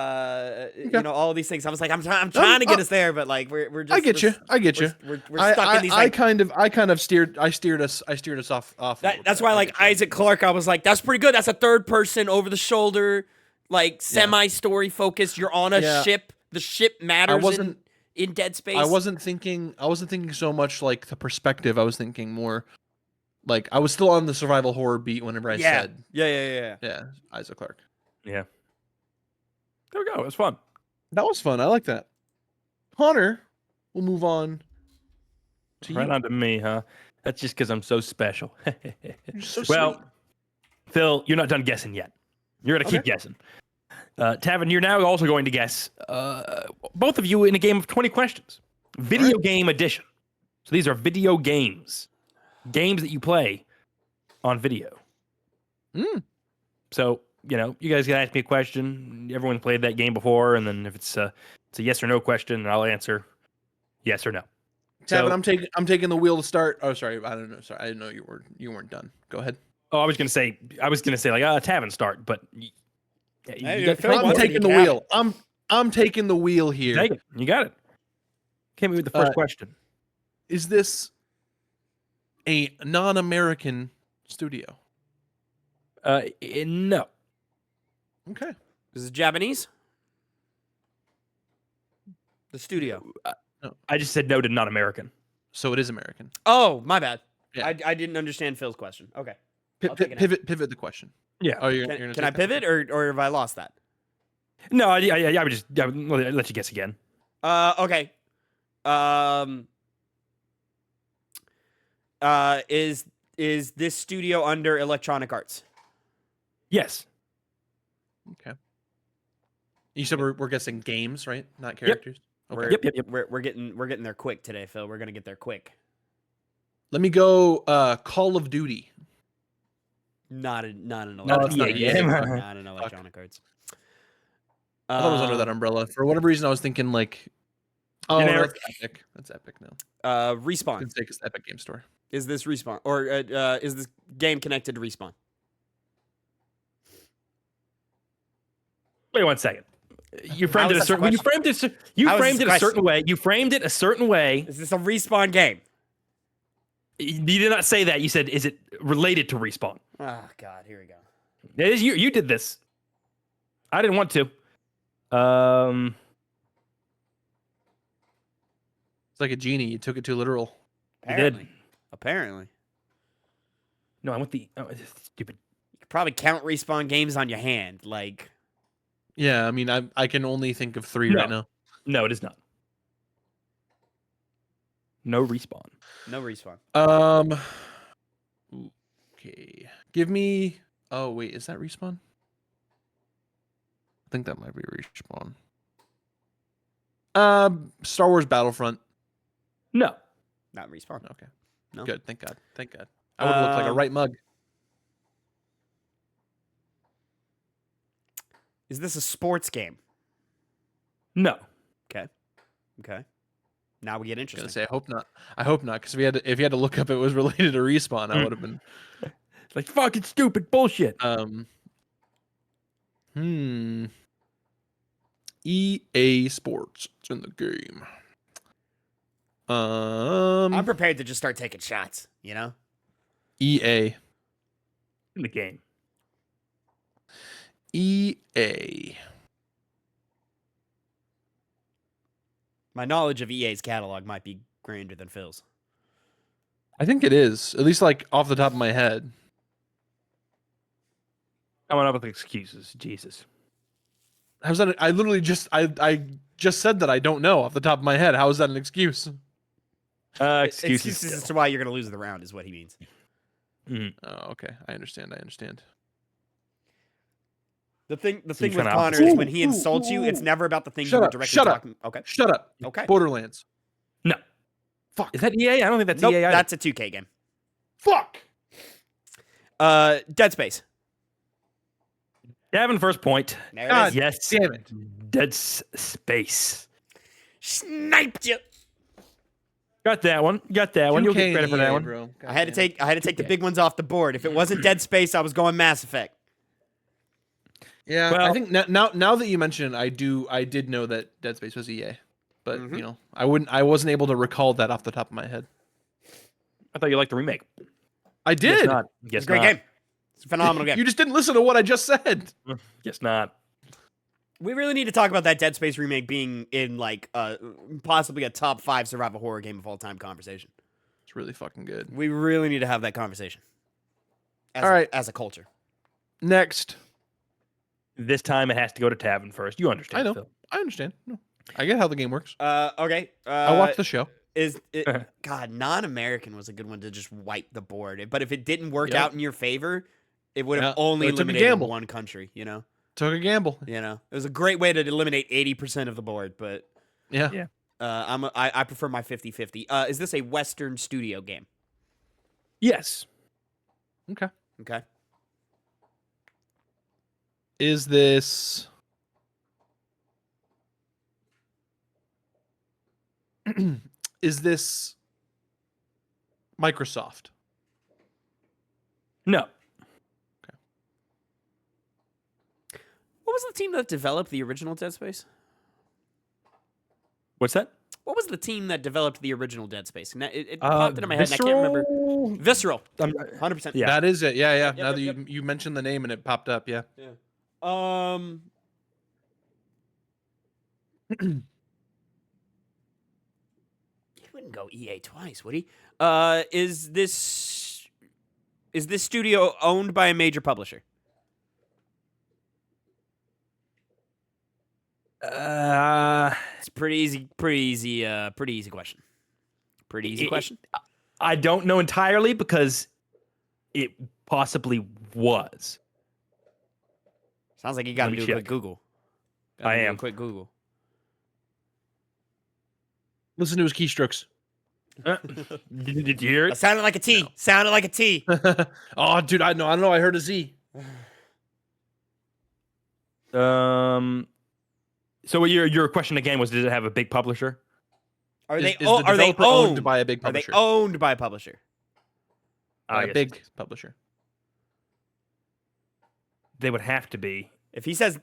know, all of these things. I was like, I'm trying to get us there, but like we're just I get you. We're stuck in these. I Like, kind of steered us off. a little that's bit. why I like get you. Isaac Clarke, I was like, that's pretty good. That's a third person over the shoulder, like semi story focused. You're on a ship. The ship matters in Dead Space. I wasn't thinking so much like the perspective. I was thinking more like I was still on the survival horror beat whenever I said yeah. Isaac Clarke. Yeah. There we go. It was fun. That was fun. I like that. Connor, we'll move on to Right you. on to me, huh? That's just because I'm so special. You're so well, sweet. Phil, you're not done guessing yet. You're going to keep guessing. Tavin, you're now also going to guess, both of you in a game of 20 questions. Video game edition. So these are video games. Games that you play on video. So, you know, you guys can ask me a question. Everyone played that game before, and then if it's a yes or no question, I'll answer yes or no. Tavin, I'm taking the wheel to start. Oh, sorry. I don't know. Sorry. I didn't know you weren't done. Go ahead. Oh, I was gonna say like Tavin start, but Hey, Phil I'm wants it, taking you the can have wheel. I'm taking the wheel here. take it. You got it. Came with the first question. Is this a non-American studio? No. Okay. Is it Japanese? The studio. I just said no to not American. So it is American. Oh, my bad. Yeah. I didn't understand Phil's question. Okay. I'll take it Pivot the question. Yeah. Oh, you're Can, gonna can I take that? pivot or have I lost that? No, I would let you guess again. Okay. Is this studio under Electronic Arts? Yes. Okay. You said we're guessing games, right? Not characters. Okay. Yep. We're getting there quick today, Phil. We're gonna get there quick. Let me go. Call of Duty. Not an Not Electronic EA Arts. game. Not an Electronic Arts. I thought it was under that umbrella. For whatever reason, I was thinking like, oh, Generic. that's Epic. That's Epic now. Respawn. It's like it's Epic Game Store. Is this Respawn or is this game connected to Respawn? Wait 1 second. You framed it a was that certain. You framed it. You How is framed this it a certain question? way. You framed it a certain way. Is this a Respawn game? You did not say that. You said, "Is it related to Respawn?" Oh God, here we go. It is you. You did this. I didn't want to. It's like a genie. You took it too literal. You did. Apparently. No, I want the. Oh, it's stupid. You could probably count respawn games on your hand. Like, Yeah, I mean, I can only think of 3 No. right now. No, it is not. No respawn. no respawn. Okay. Give me. Oh wait, is that respawn? I think that might be respawn. Star Wars Battlefront. No. Not respawn. Okay. No. Good. Thank God. Thank God. I would look like a right mug. Is this a sports game? No. Okay. Now we get I was interesting. gonna say I hope not. I hope not, because if you had to look up it was related to respawn, I would have been. It's like fucking stupid bullshit. EA Sports. It's in the game. I'm prepared to just start taking shots, you know? EA. In the game. EA. My knowledge of EA's catalog might be grander than Phil's. I think it is. At least like off the top of my head. Coming up with excuses. Jesus. How's that? I literally just I just said that I don't know off the top of my head. How is that an excuse? Excuses. As to why you're going to lose the round is what he means. Oh, okay. I understand. The thing with trying to Connor is when he insults you, it's never about the thing you were directly Shut up. talking. Okay. Shut up. Okay. Borderlands. No. Fuck. Is that EA? I don't think that's Nope, EA. Either. that's a 2K game. Fuck. Dead Space. Tavin first point. There God it is. Yes. Damn it. Dead Space. Sniped you. Got that one. You'll 2K get credit and for that EA, one. bro. I had to take the big ones off the board. If it wasn't Dead Space, I was going Mass Effect. Yeah, Well- I think now that you mention it, I did know that Dead Space was EA, but Mhm. you know, I wasn't able to recall that off the top of my head. I thought you liked the remake. I Guess did. not. It's Guess a great not. game. It's a phenomenal game. You just didn't listen to what I just said. Guess not. We really need to talk about that Dead Space remake being in like possibly a top 5 survival horror game of all time conversation. It's really fucking good. We really need to have that conversation. All right. As a culture. Next, This time it has to go to Tavin first. You understand? I know. Phil. I understand. No, I get how the game works. Okay. I watched the show. Is it God, non-American was a good one to just wipe the board. But if it didn't work Yep. out in your favor, it would have Yeah, only it took a eliminated gamble. one country, you know? Took a gamble. You know. It was a great way to eliminate 80% of the board, but Yeah. Yeah. I prefer my 50-50. Is this a Western studio game? Yes. Okay. Okay. Is this? Is this Microsoft? No. What was the team that developed the original Dead Space? What's that? What was the team that developed the original Dead Space? And it popped into my head, and I can't remember. Visceral? Visceral. 100%. Yeah. That is it. Yeah, yeah. Yep, Now that yep, you mentioned the name and it popped up, yeah. Yeah. He wouldn't go EA twice, would he? Is this studio owned by a major publisher? It's pretty easy question. Pretty easy question. I don't know entirely because it possibly was. Sounds like you got to Let me do a quick check. Google. I Do a am. quick Google. Listen to his keystrokes. Did you hear That it? sounded like a T. No. Sounded like a T. Oh, dude, I don't know. I heard a Z. So your question again was, did it have a big publisher? Are Is they the are they developer owned by a big Are they publisher? owned by a publisher? By a yes. big publisher. They would have to be. If he says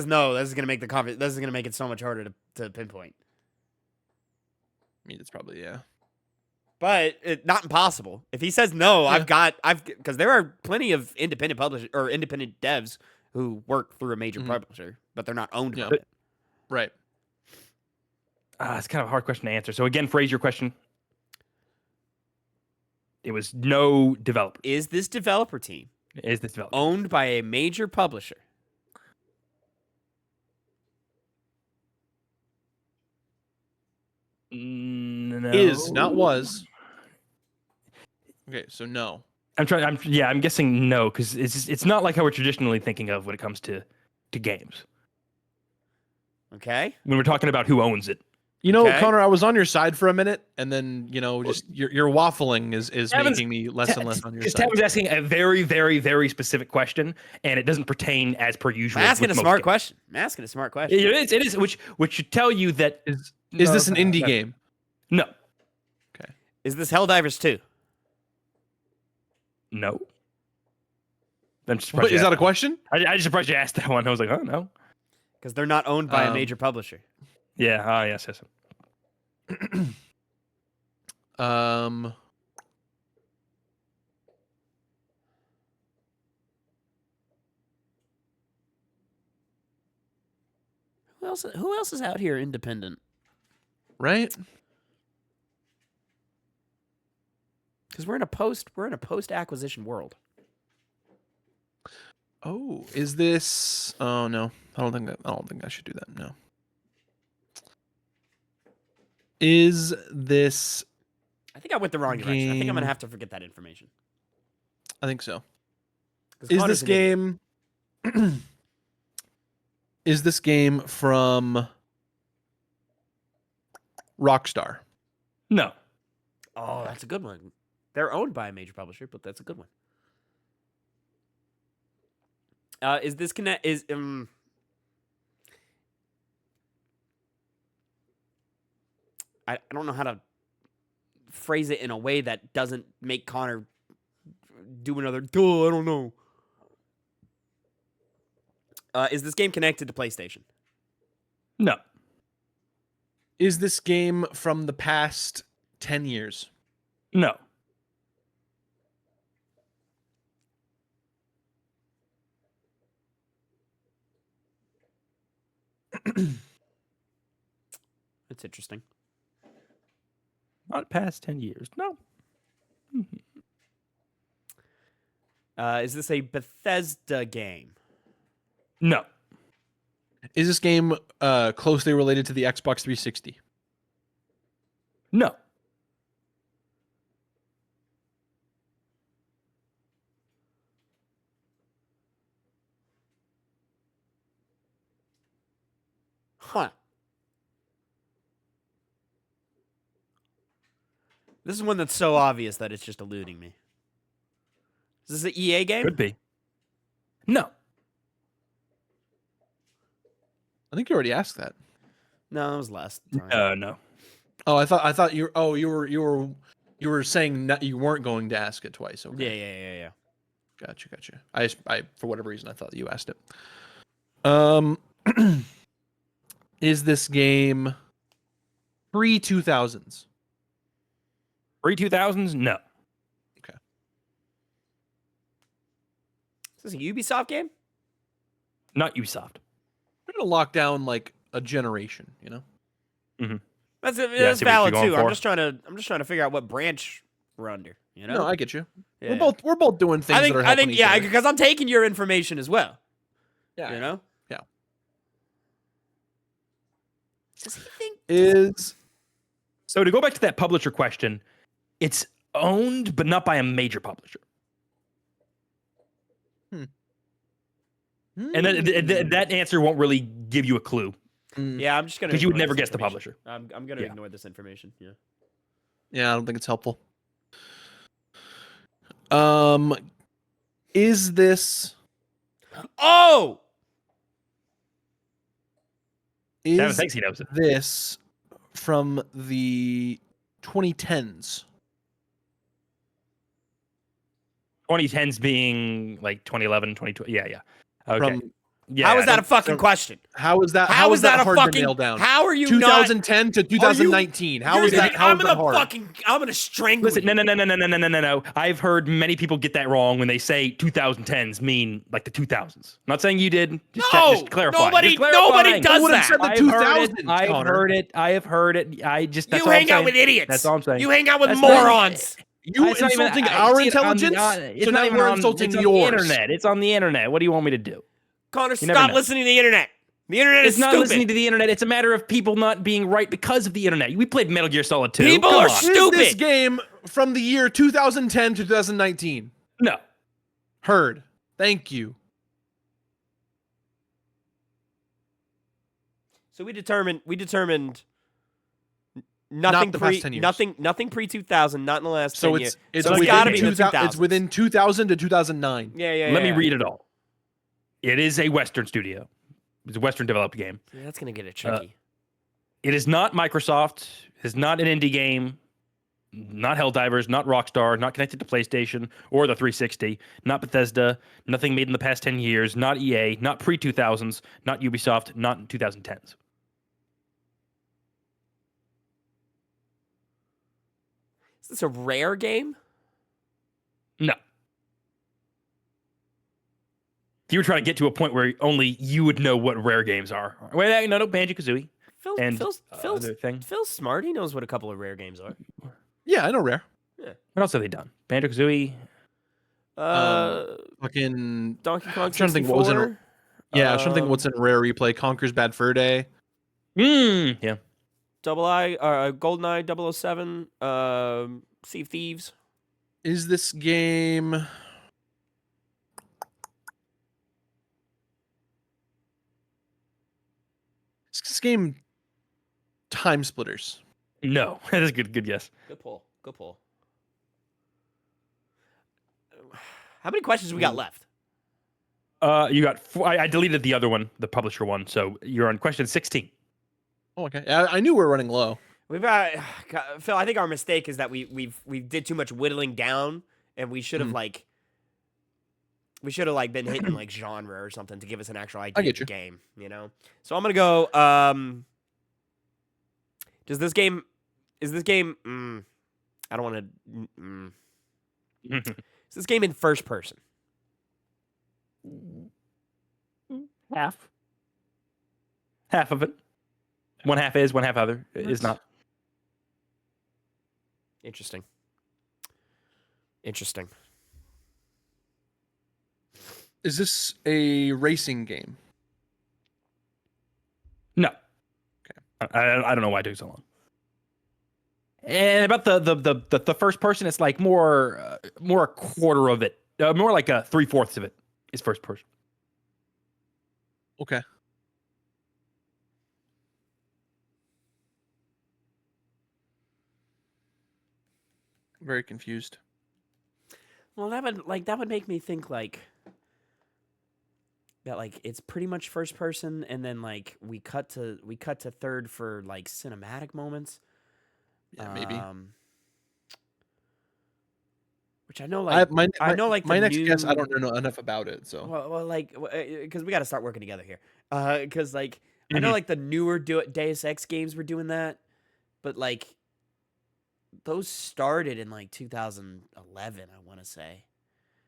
no, this is gonna make this is gonna make it so much harder to pinpoint. I mean, it's probably yeah. But not impossible. If he says no, Yeah. because there are plenty of independent publishers or independent devs who work through a major Mhm. publisher, but they're not owned Yeah. by it. Right. It's kind of a hard question to answer. So again, phrase your question. It was no developer. Is this developer team Is this developer? owned by a major publisher? No. Is, not was. Okay, so no. I'm guessing no, because it's not like how we're traditionally thinking of when it comes to games. Okay. When we're talking about who owns it. You know, Okay. Connor, I was on your side for a minute, and then just your waffling is Tavin's- making me less and less on your Because side. Tav was asking a very, very, very specific question, and it doesn't pertain as per usual. I'm asking with a most smart games. question. I'm asking a smart question. It is, which should tell you that Is this an indie game? No, Is this Helldivers 2? no. I'm just What, surprised you is that a asked question? that. I just surprised you asked that one. I was like, oh no. Because they're not owned by a Um, major publisher. Yeah. Yes. Um, Who else is out here independent? right? Because we're in a post acquisition world. Oh, is this? Oh no, I don't think I should do that. No. Is this? I think I went the wrong direction. I think I'm gonna Game. have to forget that information. I think so. 'Cause Is Connor's this an idiot. game? Is this game from Rockstar? No. Oh, that's a good one. They're owned by a major publisher, but that's a good one. Is this connect? I don't know how to phrase it in a way that doesn't make Connor do another. Duh, I don't know. Is this game connected to PlayStation? No. Is this game from the past 10 years? No. That's interesting. Not past 10 years. No. Is this a Bethesda game? No. Is this game closely related to the Xbox 360? No. Huh. This is one that's so obvious that it's just eluding me. Is this an EA game? Could be. No. I think you already asked that. No, it was last time. No. Oh, I thought you. Oh, you were saying that you weren't going to ask it twice. Okay. Yeah. Gotcha. I for whatever reason I thought you asked it. Is this game pre-2000s? Pre-2000s? No. Is this a Ubisoft game? Not Ubisoft. We're gonna lock down like a generation, That's see what valid you're going too. I'm for. just trying to figure out what branch we're under. You know? No, I get you. Yeah. We're both doing things I think that are helping each other. because I'm taking your information as well. Yeah. You know? Yeah. Does he think Is So to go back to that publisher question, it's owned but not by a major publisher. And that answer won't really give you a clue Yeah, I'm just gonna because you would ignore never this guess the information. publisher. I'm gonna Yeah. ignore this information. Yeah. Yeah, I don't think it's helpful. Is this Oh! Tavin is thinks he knows it. this from the 2010s? 2010s being like 2011, 2012. Yeah. Okay. Yeah. How is that a fucking so- question? How is that? How is that a hard to fucking? nail down? How are you not? 2010 to 2019. How is that? How I'm is that gonna hard? I'm gonna strangle Listen, you. no. I've heard many people get that wrong when they say 2010s mean like the 2000s. I'm not saying you did. Just clarify. Nobody clarifying. does would have that. said the 2000s, I've Connor. heard it. That's You all I'm hang out saying. with idiots. That's all I'm saying. You hang out with That's not- morons. You It's not even- insulting I our see it on the- intelligence? it's So not now even we're on- insulting it's on yours. the internet. It's on the internet. What do you want me to do? Connor, You never stop know. listening to the internet. The internet It's is not stupid. listening to the internet. It's a matter of people not being right because of the internet. We played Metal Gear Solid 2. People Come are on. stupid. Is this game from the year 2010 to 2019? No. Heard. Thank you. So we determined nothing the pre past 10 years. nothing pre 2000, not in the last So 10 it's years. it's So it's within gotta be the 2000 it's 2000s. within 2000 to 2009. Yeah. Let me read it all. It is a Western studio. It's a Western developed game. Yeah, that's gonna get it tricky. It is not Microsoft. It is not an indie game. Not Helldivers. Not Rockstar. Not connected to PlayStation or the 360. Not Bethesda. Nothing made in the past 10 years. Not EA. Not pre 2000s. Not Ubisoft. Not in 2010s. Is this a rare game? No. If you were trying to get to a point where only you would know what rare games are. Wait, no, Banjo-Kazooie. And other thing. Phil's smart. He knows what a couple of rare games are. Yeah, I know Rare. What else have they done? Banjo-Kazooie. Fucking Donkey Kong I'm trying to think what was in 64. Yeah, I was trying to think what's in Rare Replay. Conker's Bad Fur Day. Yeah. GoldenEye 007, Sea of Thieves. Is this game Time Splitters? No. That is a good guess. Good pull. How many questions we got left? You got four. I deleted the other one, the publisher one. So you're on question 16. Oh, okay. I knew we were running low. We've Phil. I think our mistake is that we did too much whittling down, and we should have been hitting like genre or something to give us an actual idea get of the you. game. You know. So I'm gonna go. Is this game? I don't want to. Is this game in first person? Half of it. One half is, one half other is not. Interesting. Is this a racing game? No. Okay. I don't know why it took so long. And about the first person, it's like more a quarter of it, more like a 3/4 of it is first person. Okay. Very confused. Well, that would make me think like that it's pretty much first person, and then like we cut to third for like cinematic moments. Yeah, maybe. Which I know I like my the next guess. I new- don't know enough about it, so because we got to start working together here. Because like I know like the newer Deus Ex games were doing that, but like those started in like 2011, I want to say.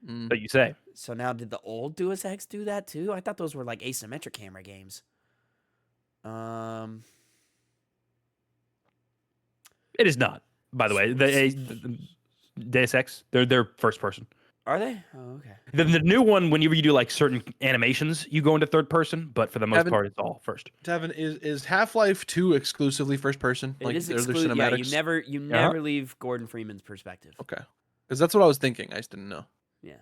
But you say. So now, did the old Deus Ex do that too? I thought those were like asymmetric camera games. It is not, by the way. The Deus Ex, they're first person. Are they? Oh, okay. The new one, whenever you do like certain animations, you go into third person, but for the most part, it's all first. Tavin, is Half-Life 2 exclusively first person? It is are there exclusive. Yeah, cinematics? you never leave Gordon Freeman's perspective. Okay, because that's what I was thinking. I just didn't know. Yeah.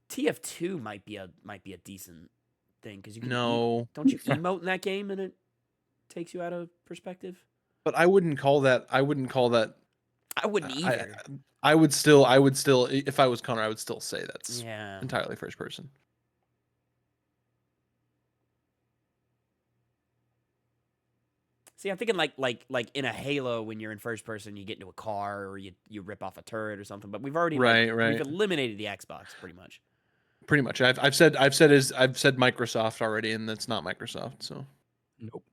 TF2 might be a decent thing because you can No, don't you emote in that game and it takes you out of perspective? but I wouldn't call that. I wouldn't either. I would still. If I was Connor, I would still say that's Yeah. entirely first person. See, I'm thinking like in a Halo when you're in first person, you get into a car or you rip off a turret or something. But we've already Right. we've eliminated the Xbox pretty much. Pretty much. I've said Microsoft already, and that's not Microsoft. So Nope.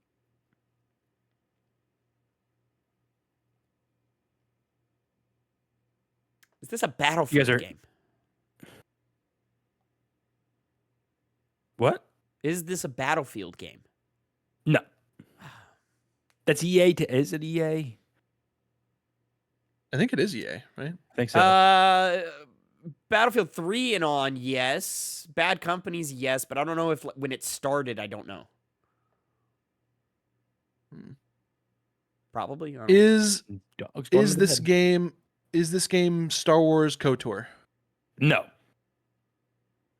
Is this a Battlefield are- game? What? Is this a Battlefield game? No. That's EA. Is it EA? I think it is EA, right? I think so. Battlefield 3 and on, yes. Bad Companies, yes, but I don't know if when it started, I don't know. Probably. I don't know. Dogs going Is to the this head. game Star Wars KOTOR? No.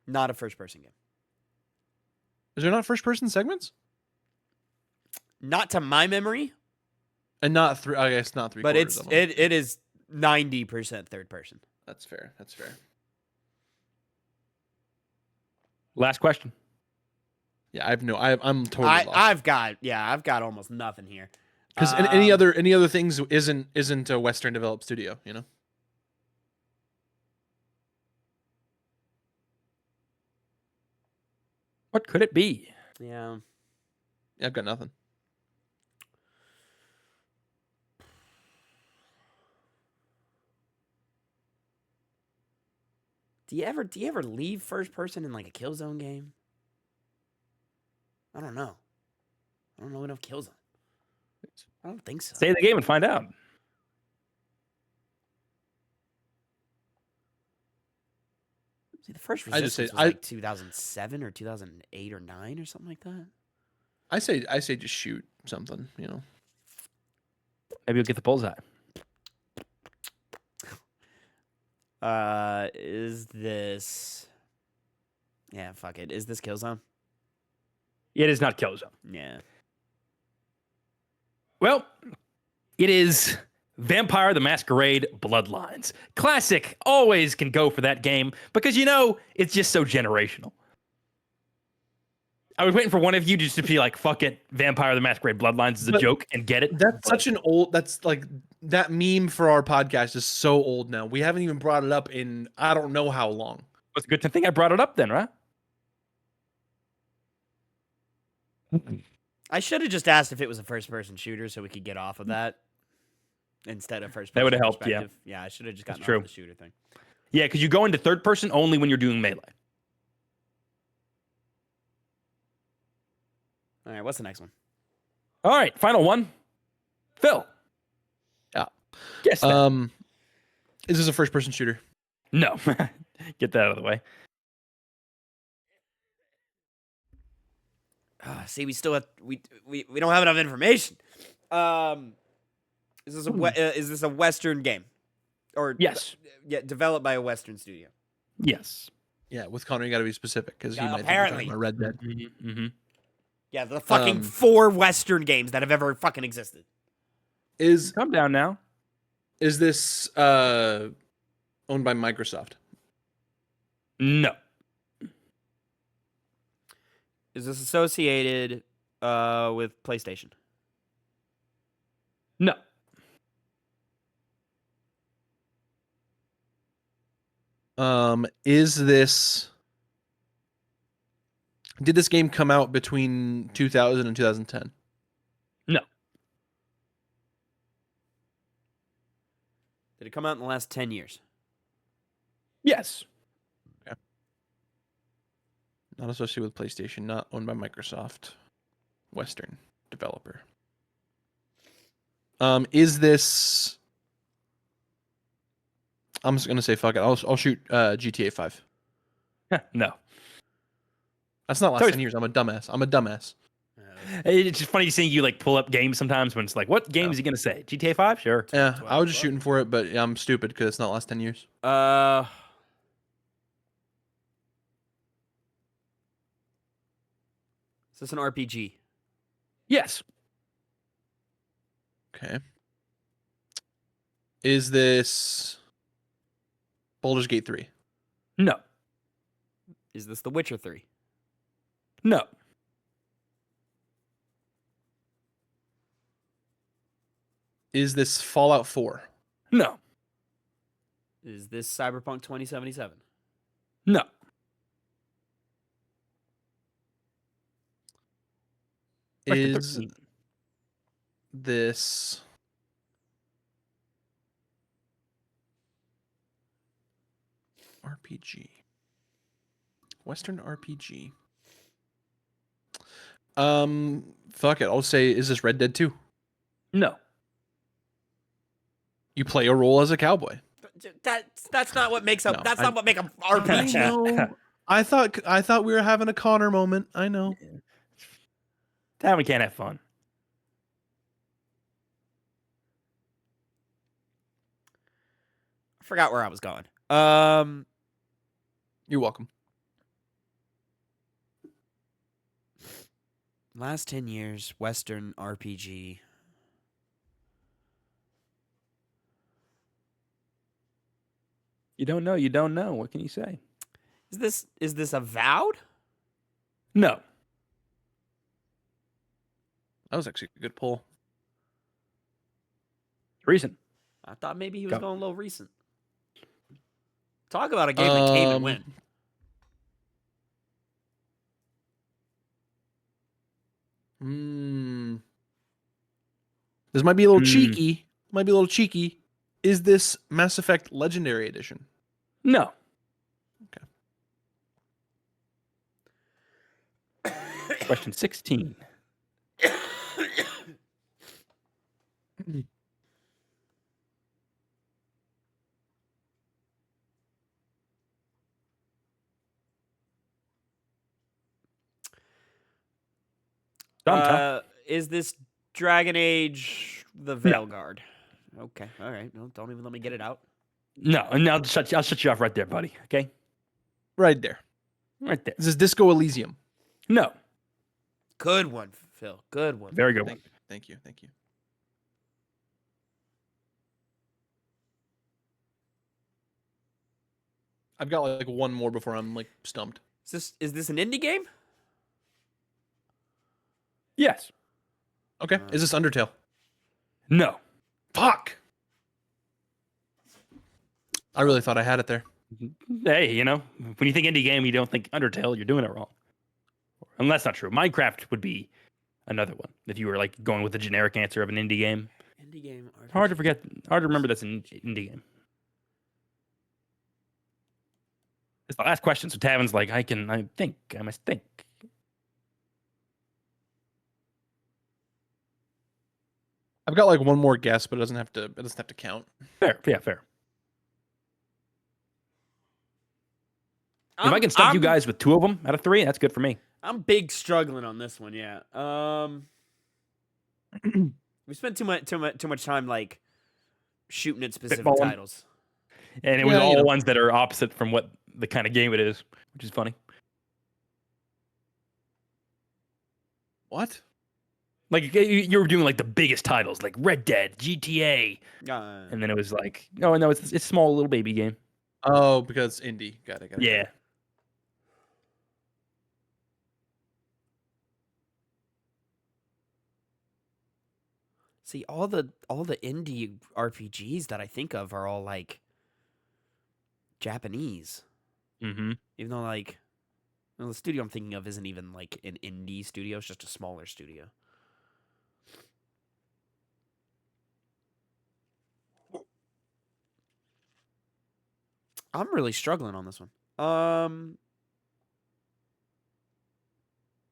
Not a first-person game. Is there not first-person segments? Not to my memory, And not three. I guess not three. but quarters of them. it is 90% third person. That's fair. That's fair. Last question. Yeah, I'm totally lost. I've got almost nothing here. Because any other things isn't a Western developed studio, you know. What could it be? Yeah. Yeah, I've got nothing. Do you ever leave first person in like a Killzone game? I don't know. I don't know enough Killzone. I don't think so. Stay in the game and find out. See, the first I just Resistance say- was like 2007 or 2008 or 9 or something like that. I say just shoot something, you know. Maybe you'll get the bullseye. Is this? Yeah, fuck it. Is this Killzone? It is not Killzone. Yeah. Well, it is Vampire the Masquerade Bloodlines. Classic. Always can go for that game because, it's just so generational. I was waiting for one of you just to be like, fuck it, Vampire the Masquerade Bloodlines is a But joke and get it. That's but- such an old. That's like that meme for our podcast is so old now. We haven't even brought it up in I don't know how long. It's a good thing I brought it up then, right? I should have just asked if it was a first-person shooter so we could get off of that instead of first-person. That would've helped, yeah. perspective. Yeah, I should have just gotten That's off true. of the shooter thing. Yeah, because you go into third person only when you're doing melee. All right, what's the next one? All right, final one. Phil. Yeah. Guess that. Is this a first person shooter? No. Get that out of the way. See, we still have we don't have enough information. Is this a Western game? Or Yes. Yeah, developed by a Western studio. Yes. Yeah, with Connor, you got to be specific because Yeah, you might apparently. think we're talking about Red Dead. Mm-hmm. Yeah, the fucking Um, 4 Western games that have ever fucking existed. Is Calm down now. this owned by Microsoft? No. Is this associated with PlayStation? No. Is this? Did this game come out between 2000 and 2010? No. Did it come out in the last 10 years? Yes. Not associated with PlayStation. Not owned by Microsoft. Western developer. Is this? I'm just gonna say fuck it. I'll shoot GTA 5. No. That's not last So 10 years. I'm a dumbass. It's just funny seeing you like pull up games sometimes when it's like, what game is he gonna say? GTA 5? Sure. Yeah, I was just 12. shooting for it, but yeah, I'm stupid because it's not last 10 years. Is this an RPG? Yes. Okay. Is this Baldur's Gate 3? No. Is this The Witcher 3? No. Is this Fallout 4? No. Is this Cyberpunk 2077? No. Question Is 13. this RPG? Western RPG. Fuck it. I'll say, is this Red Dead 2? No. You play a role as a cowboy. That's not what makes a No, that's I- not what make a I RPG. know. I thought we were having a Connor moment. I know. That we can't have fun. I forgot where I was going. You're welcome. Last 10 years, Western RPG. You don't know. You don't know. What can you say? Is this Avowed? No. That was actually a good pull. Recent. I thought maybe he was Go. going a little recent. Talk about a game that came and went. This might be a little cheeky. Might be a little cheeky. Is this Mass Effect Legendary Edition? No. Question 16. Is this Dragon Age the Veilguard? Okay, all right. No, don't even let me get it out. No, and I'll shut you off right there, buddy. Okay, Right there. right there. Is this Disco Elysium? No, Good one, Phil. Good one. very good one. Thank you. Thank you. I've got like one more before I'm like stumped. Is this an indie game? Yes. Okay. Is this Undertale? No. Fuck. I really thought I had it there. Hey, you know, when you think indie game, you don't think Undertale. You're doing it wrong. And that's not true. Minecraft would be another one if you were like going with the generic answer of an indie game. Indie game. It's hard to forget. Hard to remember that's an indie game. It's the last question, so Tavin's like, I must think. I've got like one more guess, but it doesn't have to count. Fair, yeah, fair. If I can stump you guys with 2 of them out of 3, that's good for me. I'm big struggling on this one, yeah. We spent too much time like shooting at specific Spitballing. titles. And it was Yeah, all you know. ones that are opposite from what the kind of game it is, which is funny. What? Like you were doing like the biggest titles, like Red Dead, GTA, and then it was like, oh no, it's a small little baby game. Oh, because indie. Got it. Yeah. See, all the indie RPGs that I think of are all like Japanese. Mm-hmm. Even though like the studio I'm thinking of isn't even like an indie studio, it's just a smaller studio. I'm really struggling on this one.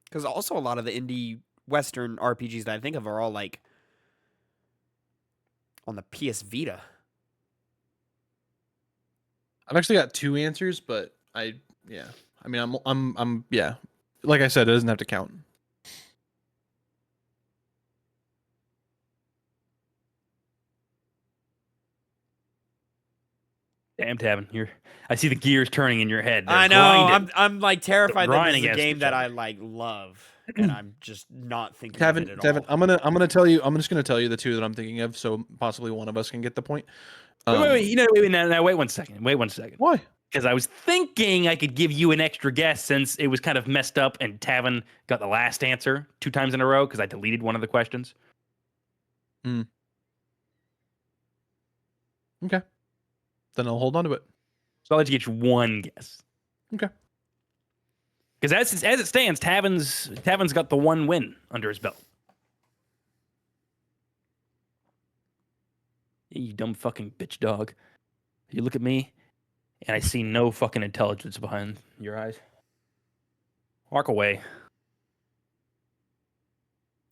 Because also a lot of the indie Western RPGs that I think of are all like on the PS Vita. I've actually got 2 answers, but I mean I'm yeah. Like I said, it doesn't have to count. Damn, Tavin, I see the gears turning in your head. They're I know. grinding. I'm like terrified that this grinding is a against game each that other. I like love, and I'm just not thinking of it at Tavin, all. I'm gonna tell you. I'm just gonna tell you the 2 that I'm thinking of, so possibly one of us can get the point. Wait, now, wait 1 second. Wait 1 second. Why? Because I was thinking I could give you an extra guess since it was kind of messed up and Tavin got the last answer 2 times in a row because I deleted one of the questions. Okay. Then I'll hold on to it. So I'll let you get your one guess. Okay. Because as it stands, Tavin's got the one win under his belt. You dumb fucking bitch dog. You look at me, and I see no fucking intelligence behind your eyes. Walk away.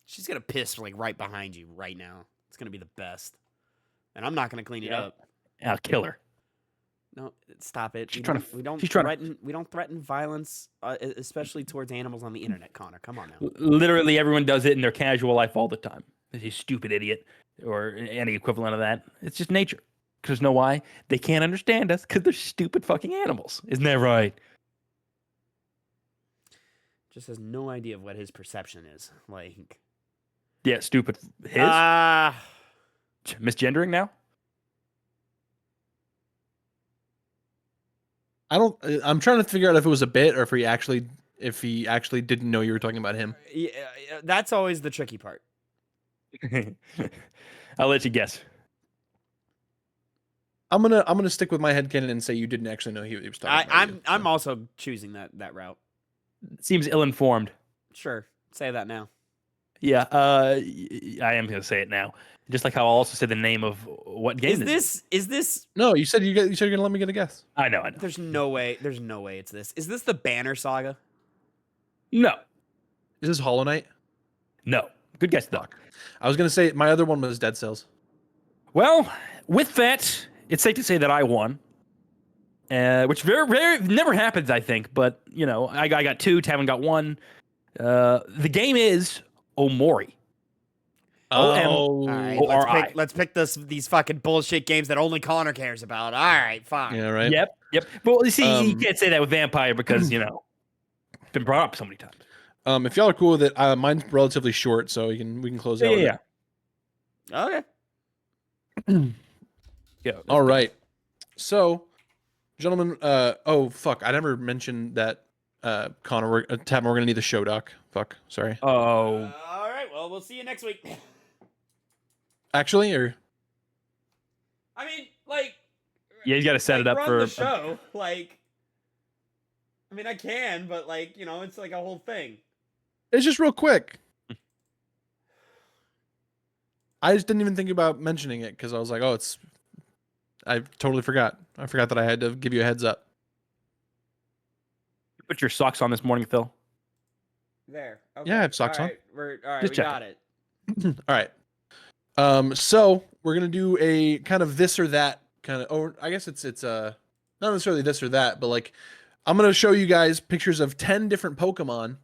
She's gonna piss like right behind you right now. It's gonna be the best, and I'm not gonna clean it up. I'll kill her. No, stop it. She's We don't threaten violence, especially towards animals on the internet, Connor. Come on now. Literally everyone does it in their casual life all the time. You stupid idiot, or any equivalent of that. It's just nature. Because know why? They can't understand us because they're stupid fucking animals. Isn't that right? Just has no idea of what his perception is. Like, yeah, stupid. His misgendering now. I'm trying to figure out if it was a bit or if he actually didn't know you were talking about him. Yeah, that's always the tricky part. I'll let you guess. I'm gonna stick with my headcanon and say you didn't actually know he was talking about you. I'm also choosing that route. Seems ill-informed. Sure, say that now. Yeah, I am gonna say it now. Just like how I'll also say the name of what game is this? No, you said you're gonna let me get a guess. I know. There's no way it's this. Is this the Banner Saga? No. Is this Hollow Knight? No. Good guess though. I was gonna say my other one was Dead Cells. Well, with that, it's safe to say that I won. Which very never happens, I think. But you know, I got 2. Tavin got 1. The game is Omori. All right, let's pick these fucking bullshit games that only Connor cares about. All right, fine. Yeah, right. Yep. Well, you see, you can't say that with Vampire because it's been brought up so many times. If y'all are cool with it, mine's relatively short, so we can close out. Yeah. Okay. Yeah. All right. So, gentlemen, oh fuck, I never mentioned that Connor, Tavin, we're gonna need the show doc. Fuck, sorry. Oh. All right. Well, we'll see you next week. Actually, or I mean, like. Yeah, you got to set it up run for the show. Like, I mean, I can, but like, it's like a whole thing. it's just real quick. I just didn't even think about mentioning it because I was like, oh, I totally forgot. I forgot that I had to give you a heads up. Put your socks on this morning, Phil. There. Okay. Yeah, I have socks on. All right, Just we check got it. All right. So we're gonna do a kind of this or that kind of, or I guess it's not necessarily this or that, but like I'm gonna show you guys pictures of 10 different Pokemon.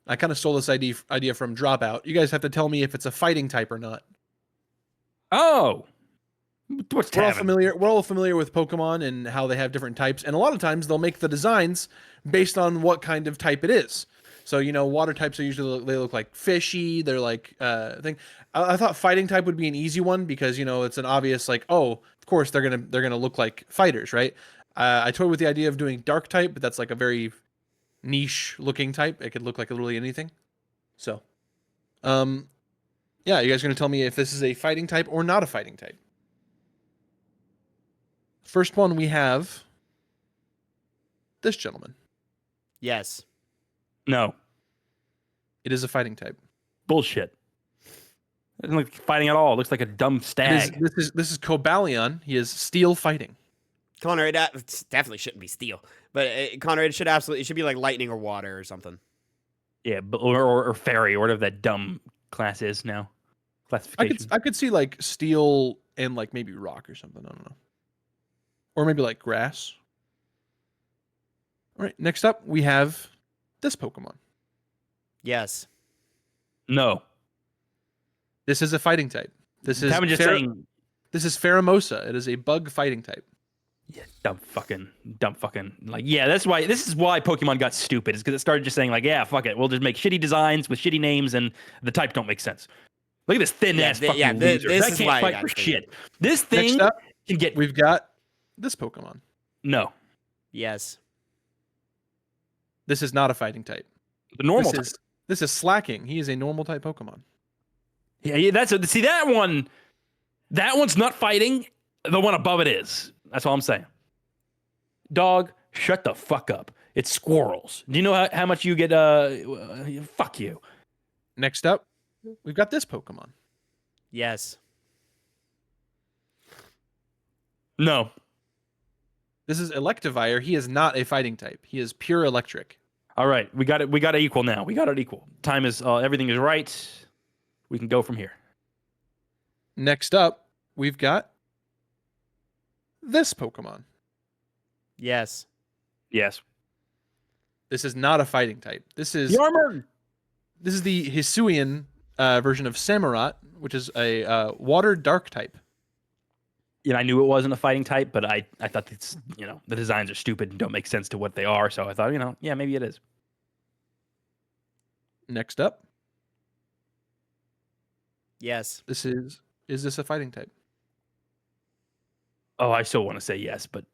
I kind of stole this idea from Dropout. You guys have to tell me if it's a fighting type or not. Oh. What's We're all Tavin? familiar with Pokemon and how they have different types, and a lot of times they'll make the designs based on what kind of type it is. So water types are usually they look like fishy. They're like thing. I thought fighting type would be an easy one because it's an obvious like, oh, of course they're gonna look like fighters, right? I toyed with the idea of doing dark type, but that's like a very niche looking type. It could look like literally anything. So, yeah, you guys are gonna tell me if this is a fighting type or not a fighting type. First one we have this gentleman. Yes. No. It is a fighting type. Bullshit. It doesn't look like fighting at all. It looks like a dumb stag. This is Cobalion. He is steel fighting. Connor, it definitely shouldn't be steel, but Connor, it should be like lightning or water or something. Yeah, or fairy or whatever that dumb class is now. Classification. I could see like steel and like maybe rock or something. I don't know. Or maybe like grass. All right. Next up, we have this Pokemon. Yes. No. This is a fighting type. This is saying. This is Pheromosa. It is a bug fighting type. Yeah, dumb fucking. Like, yeah, this is why Pokemon got stupid. Is because it started just saying like, yeah, fuck it, we'll just make shitty designs with shitty names, and the types don't make sense. Look at this thin ass fucking loser. This that is can't why fight for shit. This thing Next up, can get. we've got this Pokemon. No. Yes. This is not a fighting type. The normal type. This is Slacking. He is a normal type Pokemon. Yeah, that's see that one. That one's not fighting, The one above it is. That's all I'm saying. Dog, shut the fuck up. It's squirrels. Do you know how much you get? Fuck you. Next up, we've got this Pokemon. Yes. No. This is Electivire. He is not a fighting type. He is pure electric. All right, we got it. We got it equal now. We got it equal. Time is everything is right. We can go from here. Next up, we've got this Pokemon. Yes. Yes. This is not a fighting type. This is Yarmur. This is the Hisuian version of Samurott, which is a water dark type. I knew it wasn't a fighting type, but I thought it's, the designs are stupid and don't make sense to what they are. So I thought, yeah, maybe it is. Next up, Yes. is this a fighting type? Oh, I still want to say yes, but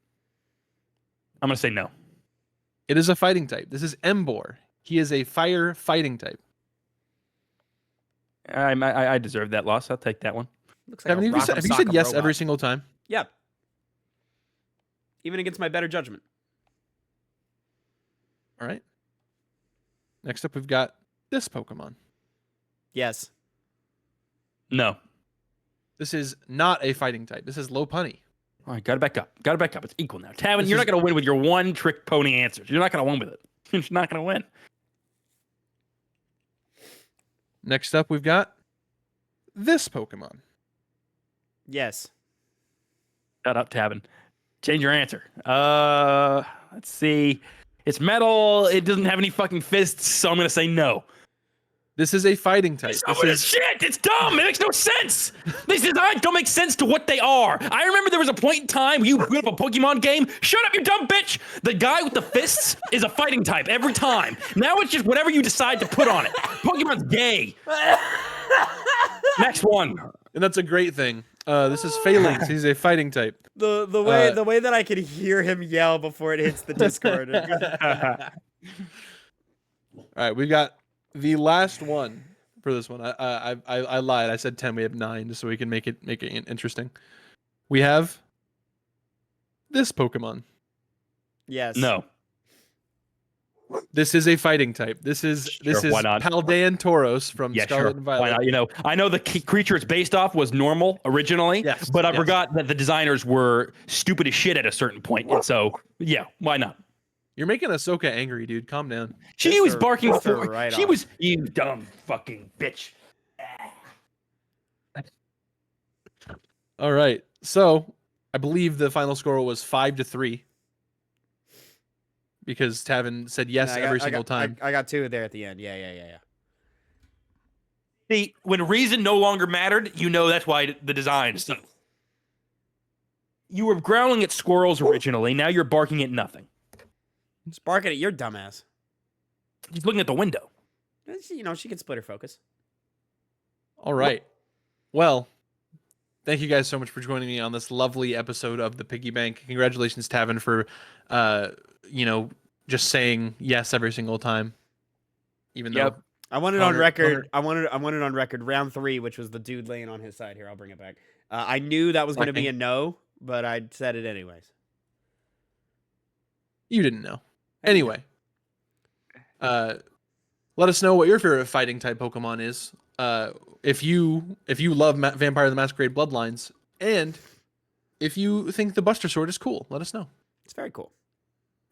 I'm going to say no. It is a fighting type. This is Embor. He is a fire fighting type. I deserve that loss. I'll take that one. Looks like Kevin, have you said yes every single time? Yeah. Even against my better judgment. All right. Next up, we've got this Pokemon. Yes. No. This is not a fighting type. This is Lopunny. All right, got to back up. Got to back up. It's equal now. Tavin, you're not going to win with your one trick pony answers. You're not going to win with it. You're just not going to win. Next up, we've got this Pokemon. Yes. Shut up, Tavin. Change your answer. Let's see. It's metal. It doesn't have any fucking fists, so I'm going to say no. This is a fighting type. This is shit. It's dumb. It makes no sense. These designs don't make sense to what they are. I remember there was a point in time you put up a Pokemon game. Shut up, you dumb bitch. The guy with the fists is a fighting type every time. Now it's just whatever you decide to put on it. Pokemon's gay. Next one. And that's a great thing. This is Phalanx. He's a fighting type. The way that I could hear him yell before it hits the Discord. All right, we've got the last one for this one. I lied. I said 10. We have 9, just so we can make it interesting. We have this Pokemon. Yes. No. This is a fighting type. This is why not? Paldean Tauros from Scarlet and Violet. Why not? I know the creature it's based off was normal originally, Yes, but I forgot that the designers were stupid as shit at a certain point. And so, yeah, why not? You're making Ahsoka angry, dude. Calm down. She was barking pissed her for. right She off. was, you dumb fucking bitch. All right. So I believe the final score was 5-3 because Tavin said yes every single time. I got 2 there at the end. Yeah. See, when reason no longer mattered, that's why the design. So, you were growling at squirrels originally. Now you're barking at nothing. Just barking at your dumbass. She's looking at the window. She can split her focus. All right. Well, thank you guys so much for joining me on this lovely episode of the Piggy Bank. Congratulations, Tavin, for just saying yes every single time. Even though I want it Connor- on record. I want it on record. Round 3, which was the dude laying on his side. Here, I'll bring it back. I knew that was going to be a no, but I said it anyways. you didn't know. Anyway, let us know what your favorite fighting type Pokemon is. If you love Vampire the Masquerade Bloodlines, and if you think the Buster Sword is cool, let us know. It's very cool.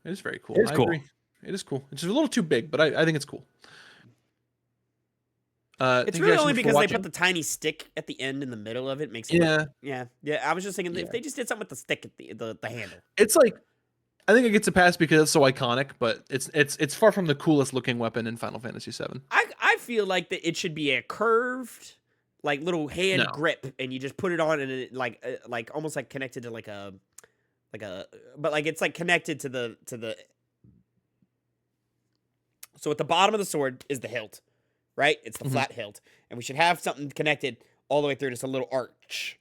It is very cool. It is I cool. agree. It is cool. It's just a little too big, but I think it's cool. It's really only because they put the tiny stick at the end in the middle of it. Makes it yeah. I was just thinking if they just did something with the stick at the handle. It's like, I think it gets a pass because it's so iconic, but it's far from the coolest looking weapon in Final Fantasy VII. I feel like that it should be a curved, like little hand grip, and you just put it on, and it like almost like connected to but like it's like connected to the. So at the bottom of the sword is the hilt, right? It's the flat hilt, and we should have something connected all the way through, just a little arch,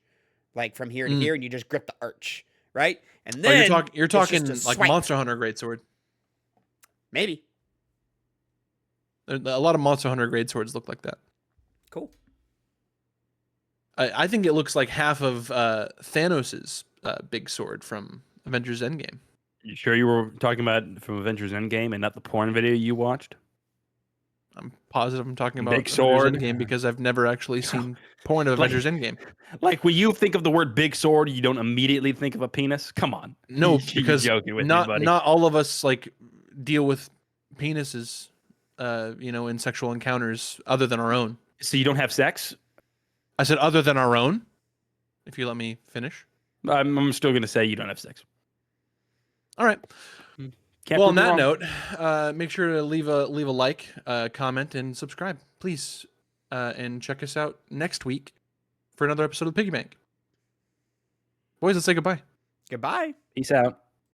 like from here to here, and you just grip the arch, right? And then you're talking like Monster Hunter Greatsword. Maybe. A lot of Monster Hunter Greatswords look like that. Cool. I think it looks like half of Thanos's big sword from Avengers Endgame. You sure you were talking about from Avengers Endgame and not the porn video you watched? I'm positive I'm talking about Big Avengers sword. Endgame because I've never actually seen porn of Like- Avengers Endgame. Like when you think of the word big sword, you don't immediately think of a penis. Come on. No, You're because joking with me, not buddy. not all of us like deal with penises, in sexual encounters other than our own. So you don't have sex? I said other than our own. If you let me finish. I'm still gonna say you don't have sex. All right. Can't Well, on prove me that wrong. note, make sure to leave a like, comment, and subscribe, please, and check us out next week for another episode of Piggy Bank. Boys, let's say goodbye. Goodbye. Peace out.